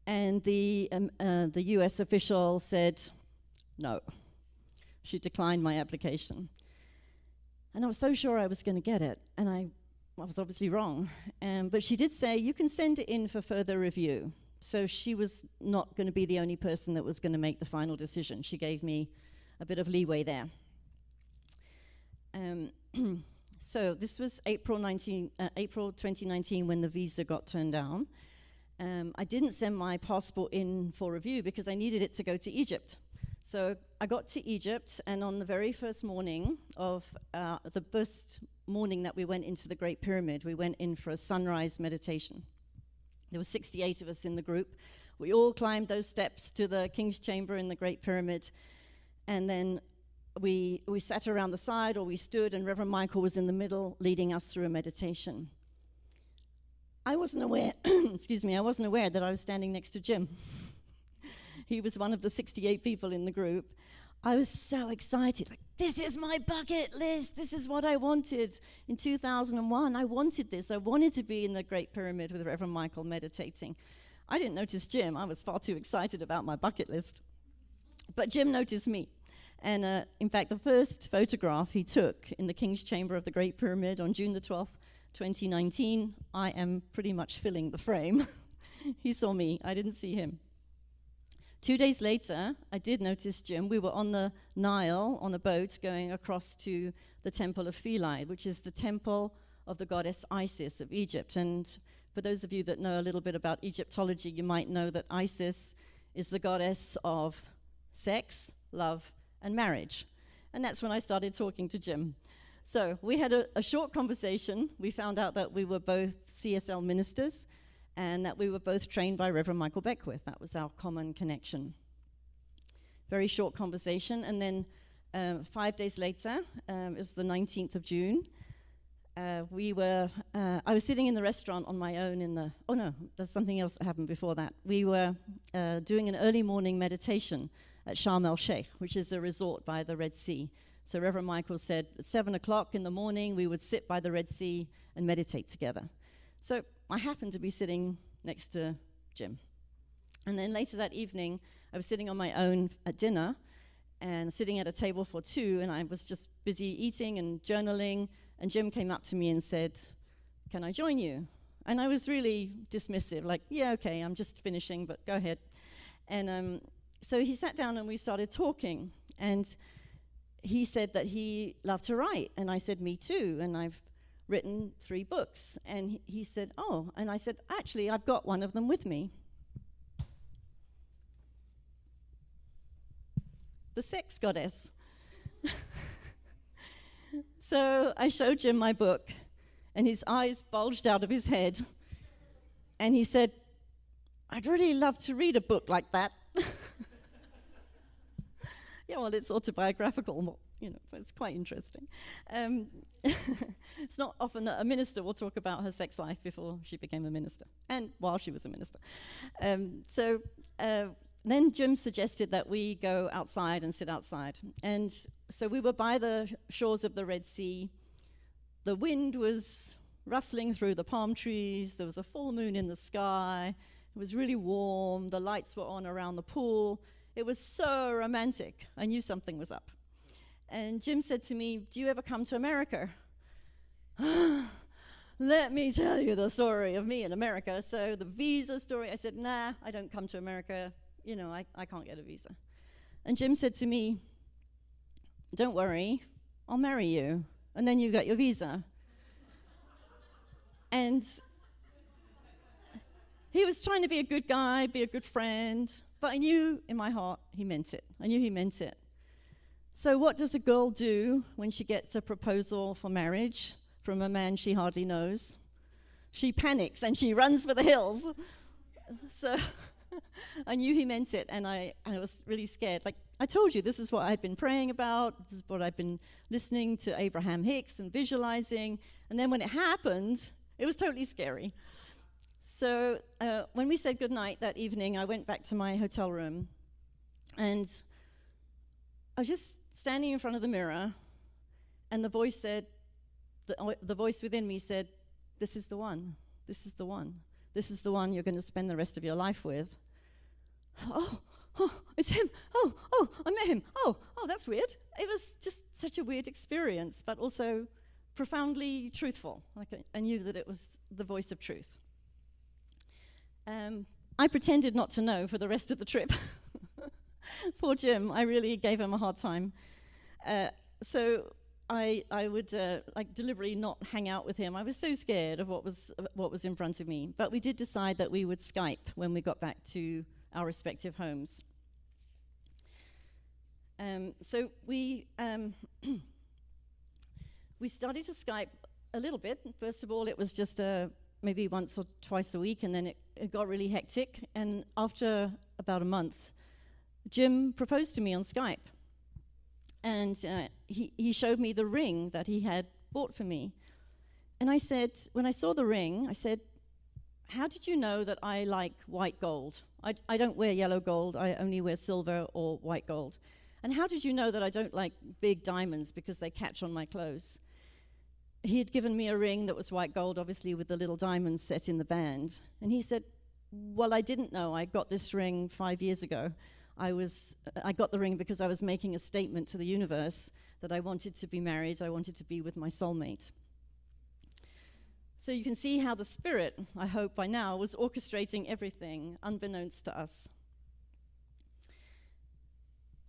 and the US official said no. She declined my application. And I was so sure I was going to get it, and I was obviously wrong. But she did say, you can send it in for further review. So she was not going to be the only person that was going to make the final decision. She gave me a bit of leeway there. So this was April 2019 when the visa got turned down. I didn't send my passport in for review because I needed it to go to Egypt. So I got to Egypt, and on the very first morning of the first morning that we went into the Great Pyramid, we went in for a sunrise meditation. There were 68 of us in the group. We all climbed those steps to the King's Chamber in the Great Pyramid, and then we sat around the side, or we stood, and Reverend Michael was in the middle leading us through a meditation. I wasn't aware, I wasn't aware that I was standing next to Jim. He was one of the 68 people in the group. I was so excited, like, this is my bucket list. This is what I wanted. In 2001, I wanted this. I wanted to be in the Great Pyramid with Reverend Michael meditating. I didn't notice Jim. I was far too excited about my bucket list. But Jim noticed me. And in fact, the first photograph he took in the King's Chamber of the Great Pyramid on June the 12th, 2019, I am pretty much filling the frame. He saw me. I didn't see him. 2 days later, I did notice Jim. We were on the Nile on a boat going across to the Temple of Philae, which is the temple of the goddess Isis of Egypt. And for those of you that know a little bit about Egyptology, you might know that Isis is the goddess of sex, love, and marriage. And that's when I started talking to Jim. So we had a short conversation. We found out that we were both CSL ministers, and that we were both trained by Reverend Michael Beckwith. That was our common connection. Very short conversation, and then 5 days later, it was the 19th of June, I was sitting in the restaurant on my own there's something else that happened before that. We were doing an early morning meditation at Sharm el-Sheikh, which is a resort by the Red Sea. So Reverend Michael said at 7 o'clock in the morning, we would sit by the Red Sea and meditate together. So I happened to be sitting next to Jim. And then later that evening, I was sitting on my own at dinner and sitting at a table for two, and I was just busy eating and journaling, and Jim came up to me and said, "Can I join you?" And I was really dismissive, like, "Yeah, okay, I'm just finishing, but go ahead." And so he sat down and we started talking, and he said that he loved to write, and I said, "Me too," and I've written 3 books. And he said, "Oh," and I said, "Actually, I've got one of them with me." The sex goddess. So I showed Jim my book, and his eyes bulged out of his head, and he said, "I'd really love to read a book like that." Yeah, well, it's autobiographical, so it's quite interesting. It's not often that a minister will talk about her sex life before she became a minister, and while she was a minister. Then Jim suggested that we go outside and sit outside. And so we were by the shores of the Red Sea. The wind was rustling through the palm trees. There was a full moon in the sky. It was really warm. The lights were on around the pool. It was so romantic. I knew something was up. And Jim said to me, "Do you ever come to America?" Let me tell you the story of me in America. So the visa story, I said, "Nah, I don't come to America. I can't get a visa." And Jim said to me, "Don't worry, I'll marry you, and then you get your visa." And he was trying to be a good guy, be a good friend, but I knew in my heart he meant it. I knew he meant it. So what does a girl do when she gets a proposal for marriage from a man she hardly knows? She panics and she runs for the hills. So I knew he meant it, and I was really scared. Like I told you, this is what I'd been praying about. This is what I'd been listening to Abraham Hicks and visualizing. And then when it happened, it was totally scary. So when we said goodnight that evening, I went back to my hotel room, and I was just standing in front of the mirror, and the voice said, the voice within me said, "This is the one. This is the one. This is the one you're going to spend the rest of your life with." Oh, it's him. Oh, I met him. Oh, that's weird. It was just such a weird experience, but also profoundly truthful. Like I knew that it was the voice of truth. I pretended not to know for the rest of the trip. Poor Jim, I really gave him a hard time. So I would deliberately not hang out with him. I was so scared of what was in front of me. But we did decide that we would Skype when we got back to our respective homes. So we started to Skype a little bit. First of all, it was just maybe once or twice a week, and then it got really hectic. And after about a month, Jim proposed to me on Skype. And he showed me the ring that he had bought for me. And I said, when I saw the ring, I said, "How did you know that I like white gold? I don't wear yellow gold, I only wear silver or white gold. And how did you know that I don't like big diamonds because they catch on my clothes?" He had given me a ring that was white gold, obviously with the little diamonds set in the band. And he said, "Well, I didn't know. I got this ring 5 years ago. I got the ring because I was making a statement to the universe that I wanted to be married, I wanted to be with my soulmate." So you can see how the Spirit, I hope by now, was orchestrating everything unbeknownst to us.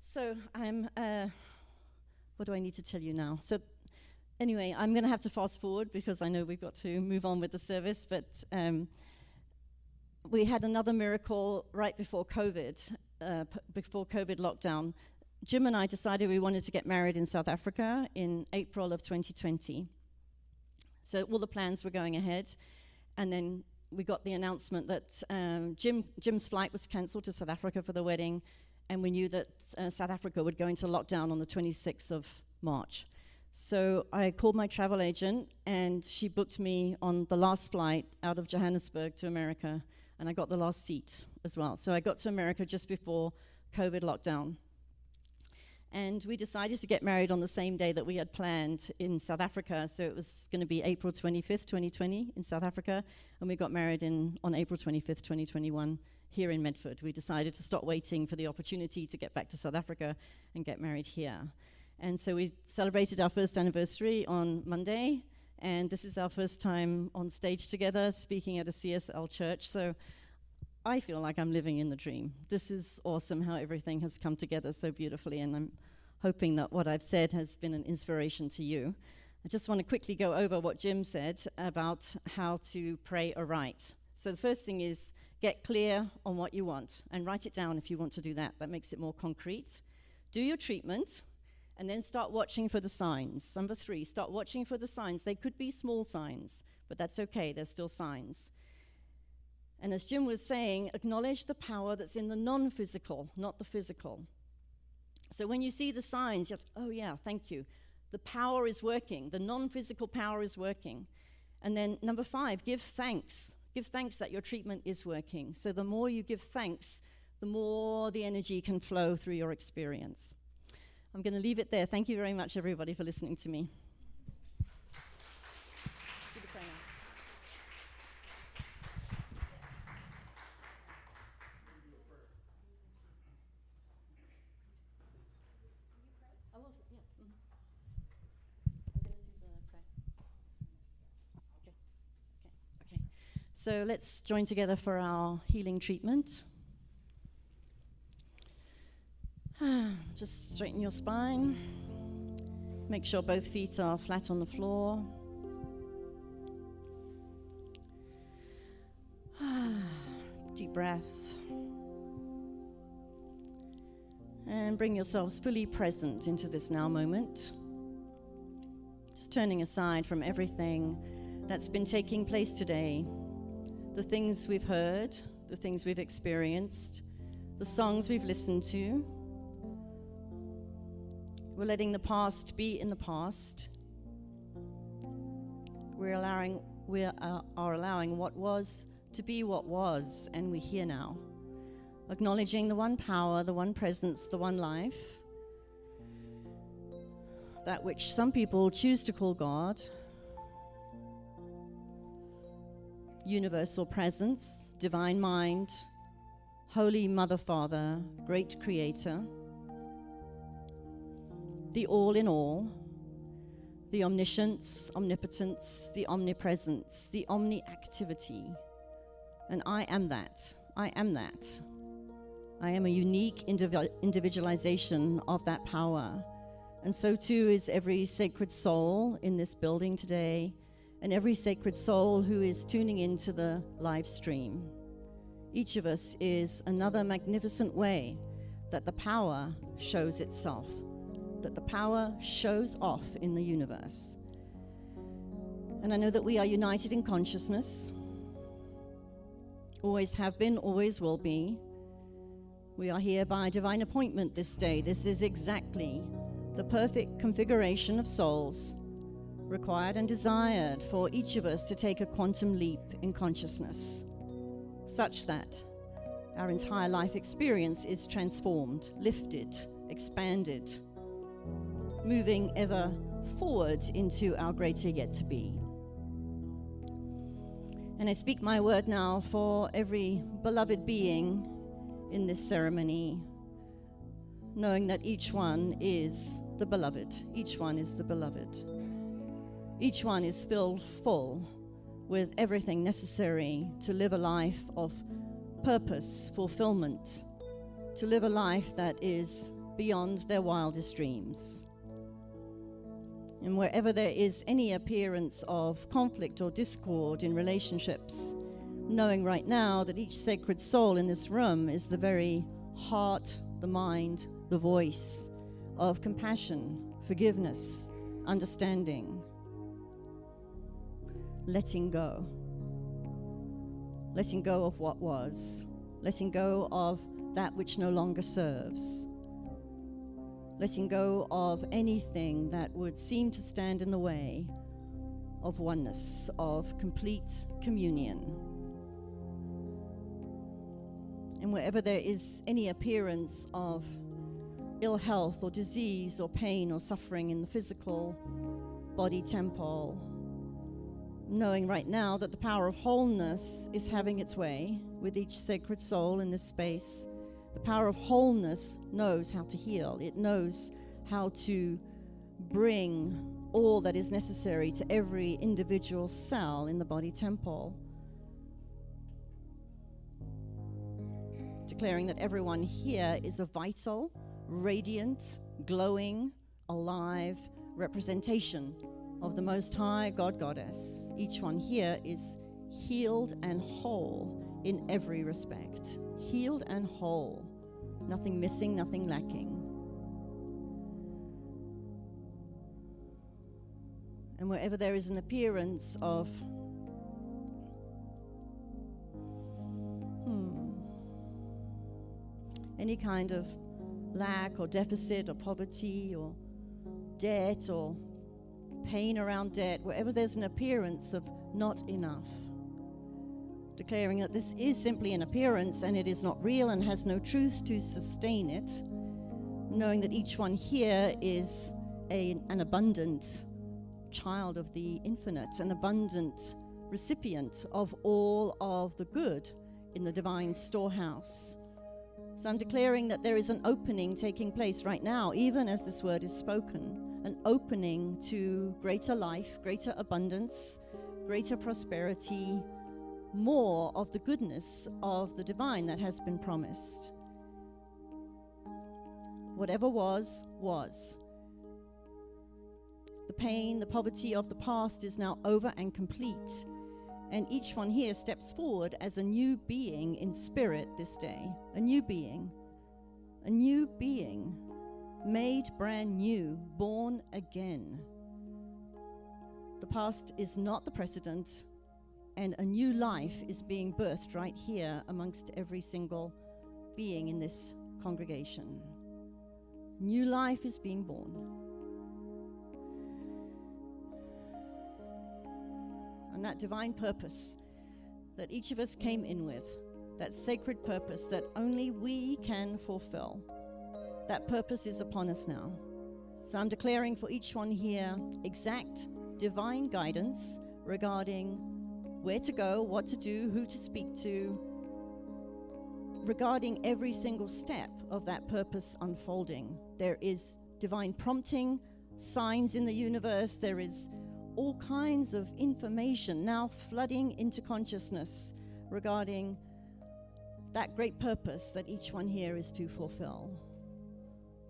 So what do I need to tell you now? So anyway, I'm going to have to fast forward because I know we've got to move on with the service, but we had another miracle right before COVID. Before COVID lockdown, Jim and I decided we wanted to get married in South Africa in April of 2020. So all the plans were going ahead, and then we got the announcement that Jim's flight was cancelled to South Africa for the wedding, and we knew that South Africa would go into lockdown on the 26th of March. So I called my travel agent, and she booked me on the last flight out of Johannesburg to America, and I got the last seat as well. So I got to America just before COVID lockdown. And we decided to get married on the same day that we had planned in South Africa. So it was going to be April 25th, 2020 in South Africa. And we got married on April 25th, 2021 here in Medford. We decided to stop waiting for the opportunity to get back to South Africa and get married here. And so we celebrated our first anniversary on Monday. And this is our first time on stage together, speaking at a CSL church. So I feel like I'm living in the dream. This is awesome how everything has come together so beautifully, and I'm hoping that what I've said has been an inspiration to you. I just want to quickly go over what Jim said about how to pray aright. So the first thing is get clear on what you want, and write it down if you want to do that. That makes it more concrete. Do your treatment, and then start watching for the signs. Number 3, start watching for the signs. They could be small signs, but that's okay, they're still signs. And as Jim was saying, acknowledge the power that's in the non-physical, not the physical. So when you see the signs, you have to, oh yeah, thank you. The power is working, the non-physical power is working. And then number 5, give thanks. Give thanks that your treatment is working. So the more you give thanks, the more the energy can flow through your experience. I'm going to leave it there. Thank you very much, everybody, for listening to me. So let's join together for our healing treatment. Just straighten your spine. Make sure both feet are flat on the floor. Deep breath. And bring yourselves fully present into this now moment. Just turning aside from everything that's been taking place today. The things we've heard, the things we've experienced, the songs we've listened to. We're letting the past be in the past. We are allowing what was to be what was, and we're here now. Acknowledging the one power, the one presence, the one life, that which some people choose to call God, universal presence, divine mind, Holy Mother Father, great creator, the all in all, the omniscience, omnipotence, the omnipresence, the omni-activity. And I am that. I am that. I am a unique individualization of that power. And so too is every sacred soul in this building today, and every sacred soul who is tuning into the live stream. Each of us is another magnificent way that the power shows itself, that the power shows off in the universe. And I know that we are united in consciousness, always have been, always will be. We are here by divine appointment this day. This is exactly the perfect configuration of souls required and desired for each of us to take a quantum leap in consciousness, such that our entire life experience is transformed, lifted, expanded, moving ever forward into our greater yet to be. And I speak my word now for every beloved being in this ceremony, knowing that each one is the beloved. Each one is the beloved. Each one is filled full with everything necessary to live a life of purpose, fulfillment, to live a life that is beyond their wildest dreams. And wherever there is any appearance of conflict or discord in relationships, knowing right now that each sacred soul in this room is the very heart, the mind, the voice of compassion, forgiveness, understanding, letting go of what was, letting go of that which no longer serves, letting go of anything that would seem to stand in the way of oneness, of complete communion. And wherever there is any appearance of ill health or disease or pain or suffering in the physical body temple, knowing right now that the power of wholeness is having its way with each sacred soul in this space. The power of wholeness knows how to heal. It knows how to bring all that is necessary to every individual cell in the body temple. Declaring that everyone here is a vital, radiant, glowing, alive representation of the Most High God Goddess. Each one here is healed and whole in every respect. Healed and whole. Nothing missing, nothing lacking. And wherever there is an appearance of any kind of lack or deficit or poverty or debt or pain around debt, wherever there's an appearance of not enough, declaring that this is simply an appearance and it is not real and has no truth to sustain it, knowing that each one here is an abundant child of the infinite, an abundant recipient of all of the good in the divine storehouse. So I'm declaring that there is an opening taking place right now, even as this word is spoken, an opening to greater life, greater abundance, greater prosperity, more of the goodness of the divine that has been promised. Whatever was, was. The pain, the poverty of the past is now over and complete. And each one here steps forward as a new being in spirit this day. A new being, made brand new, born again. The past is not the precedent. and a new life is being birthed right here amongst every single being in this congregation. New life is being born. And that divine purpose that each of us came in with, that sacred purpose that only we can fulfill, that purpose is upon us now. So I'm declaring for each one here exact divine guidance regarding where to go, what to do, who to speak to, regarding every single step of that purpose unfolding. There is divine prompting, signs in the universe. There is all kinds of information now flooding into consciousness regarding that great purpose that each one here is to fulfill.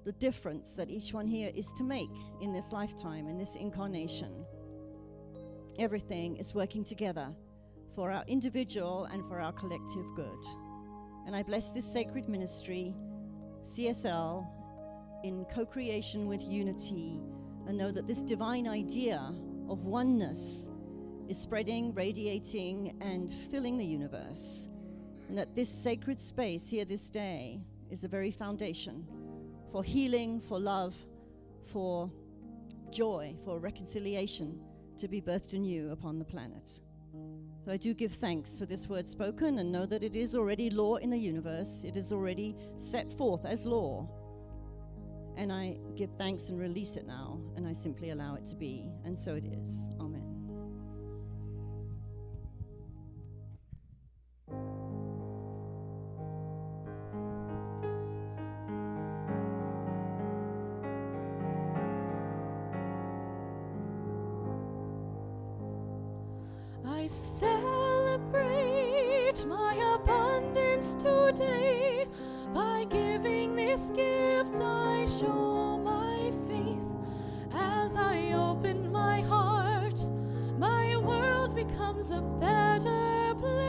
The difference that each one here is to make in this lifetime, in this incarnation. Everything is working together for our individual and for our collective good. And I bless this sacred ministry, CSL, in co-creation with unity, and know that this divine idea of oneness is spreading, radiating, and filling the universe. And that this sacred space here this day is the very foundation for healing, for love, for joy, for reconciliation to be birthed anew upon the planet. So I do give thanks for this word spoken and know that it is already law in the universe. It is already set forth as law. And I give thanks and release it now, and I simply allow it to be. And so it is. Amen. I celebrate my abundance today. By giving this gift, I show my faith. As I open my heart, my world becomes a better place.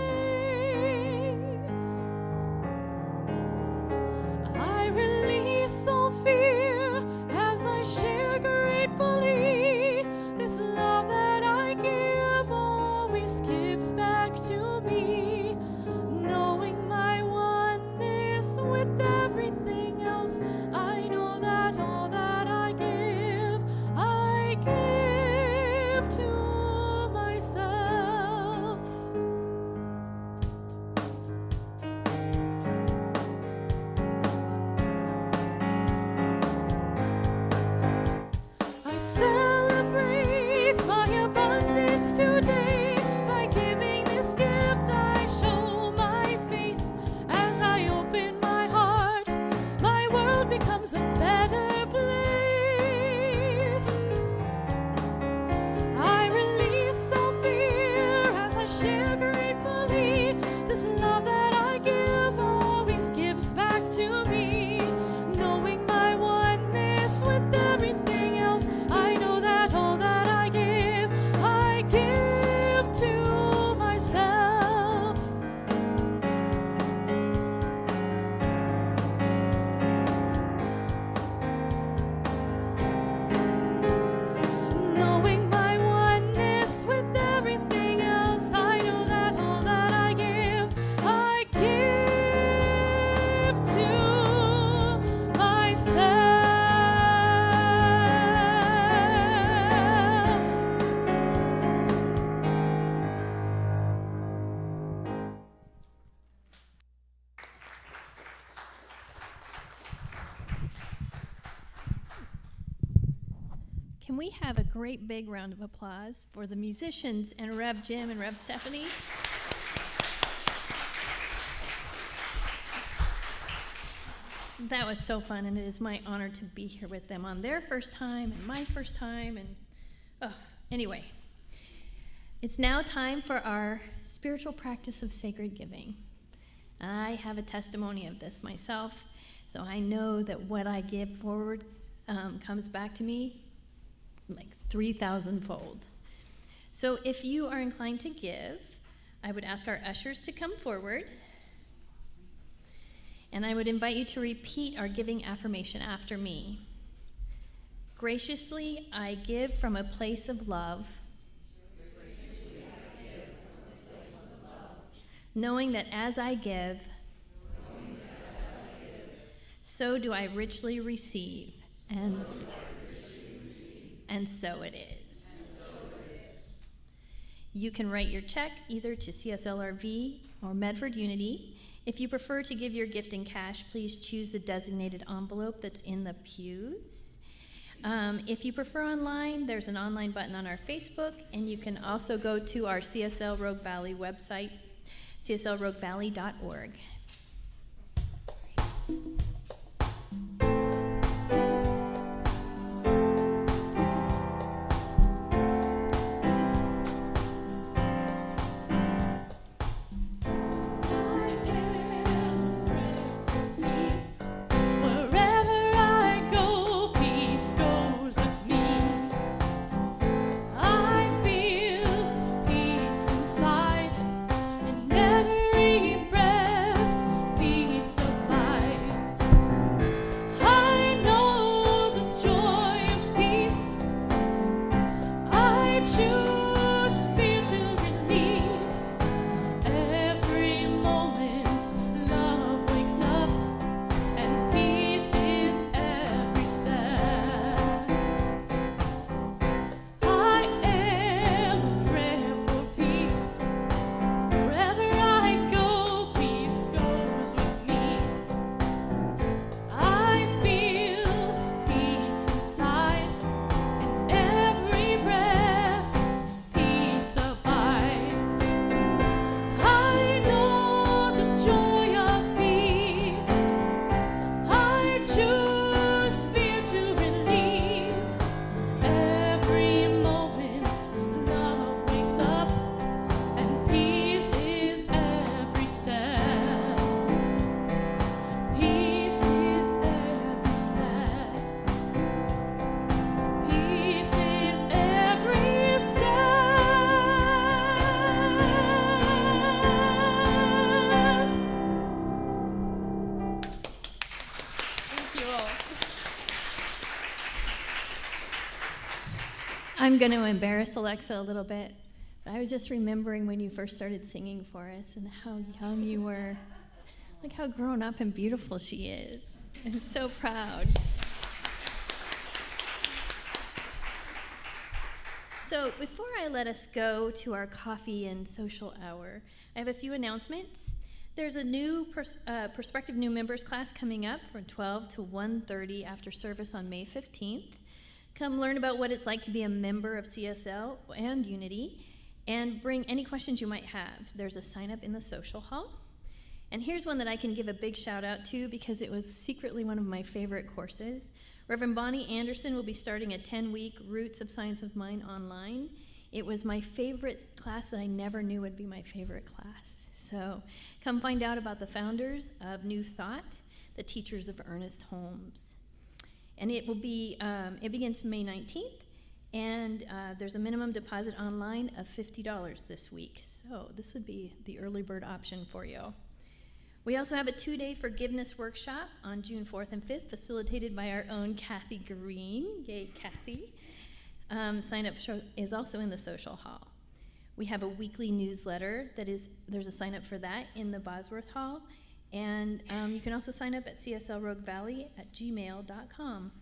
I release all fear as I share gratefully. This love that I give always gives back to me, knowing my oneness with everything else. I know that all that I give to myself. I celebrate my abundance today. By giving this gift, I show my faith. As I open my heart, my world becomes a better place. I release all fear as I share gratefully. This love that I give always gives back to me, knowing my oneness with everything else. I know that all that I give to myself. Knowing my oneness with everything else, I know that all that I give to myself. Can we have a great big round of applause for the musicians and Rev Jim and Rev Stephanie? That was so fun, and it is my honor to be here with them on their first time and my first time. And anyway, it's now time for our spiritual practice of sacred giving. I have a testimony of this myself, so I know that what I give forward comes back to me like 3,000-fold. So if you are inclined to give, I would ask our ushers to come forward, and I would invite you to repeat our giving affirmation after me. Graciously, I give from a place of love. knowing that as I give, so do I richly receive. And so it is. You can write your check either to CSLRV or Medford Unity. If you prefer to give your gift in cash, please choose the designated envelope that's in the pews. If you prefer online, there's an online button on our Facebook, and you can also go to our CSL Rogue Valley website, cslroguevalley.org. I'm going to embarrass Alexa a little bit, but I was just remembering when you first started singing for us and how young you were. Like how grown up and beautiful she is. I'm so proud. So before I let us go to our coffee and social hour, I have a few announcements. There's a new prospective new members class coming up from 12 to 1:30 after service on May 15th. Come learn about what it's like to be a member of CSL and Unity, and bring any questions you might have. There's a sign up in the social hall. And here's one that I can give a big shout out to because it was secretly one of my favorite courses. Reverend Bonnie Anderson will be starting a 10-week Roots of Science of Mind online. It was my favorite class that I never knew would be my favorite class. So come find out about the founders of New Thought, the teachers of Ernest Holmes. And it will be, it begins May 19th, and there's a minimum deposit online of $50 this week. So this would be the early bird option for you. We also have a 2-day forgiveness workshop on June 4th and 5th, facilitated by our own Kathy Green. Yay, Kathy. Sign up is also in the social hall. We have a weekly newsletter there's a sign up for that in the Bosworth Hall. And you can also sign up at cslroguevalley@gmail.com.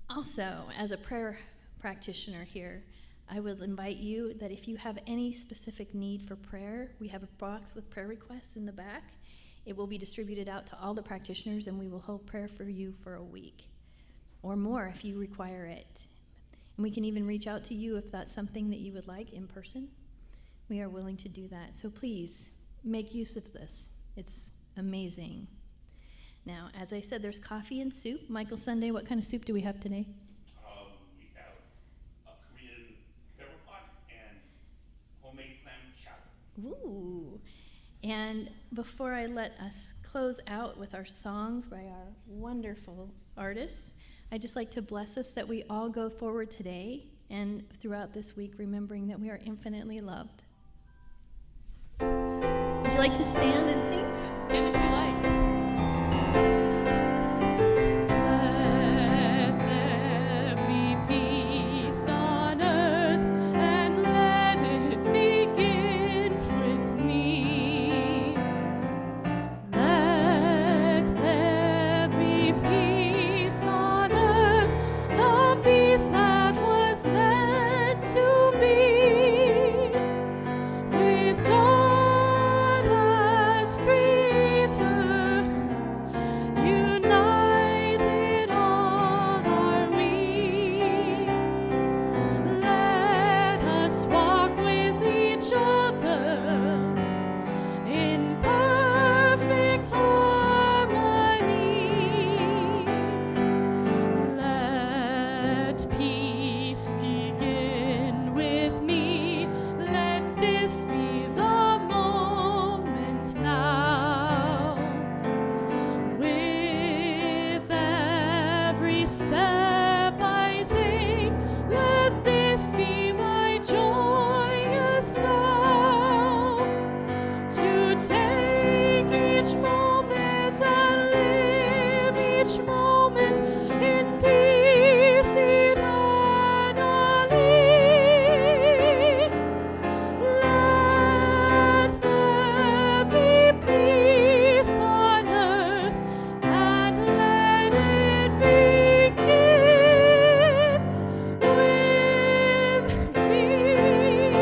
Also, as a prayer practitioner here, I would invite you that if you have any specific need for prayer, we have a box with prayer requests in the back. It will be distributed out to all the practitioners, and we will hold prayer for you for a week or more if you require it. And we can even reach out to you if that's something that you would like in person. We are willing to do that. So please, make use of this. It's amazing. Now, as I said, there's coffee and soup. Michael Sunday, what kind of soup do we have today? We have a Korean pepper pot and homemade clam chowder. Ooh. And before I let us close out with our song by our wonderful artists, I'd just like to bless us that we all go forward today and throughout this week remembering that we are infinitely loved. Would you like to stand and sing? Stand if you like.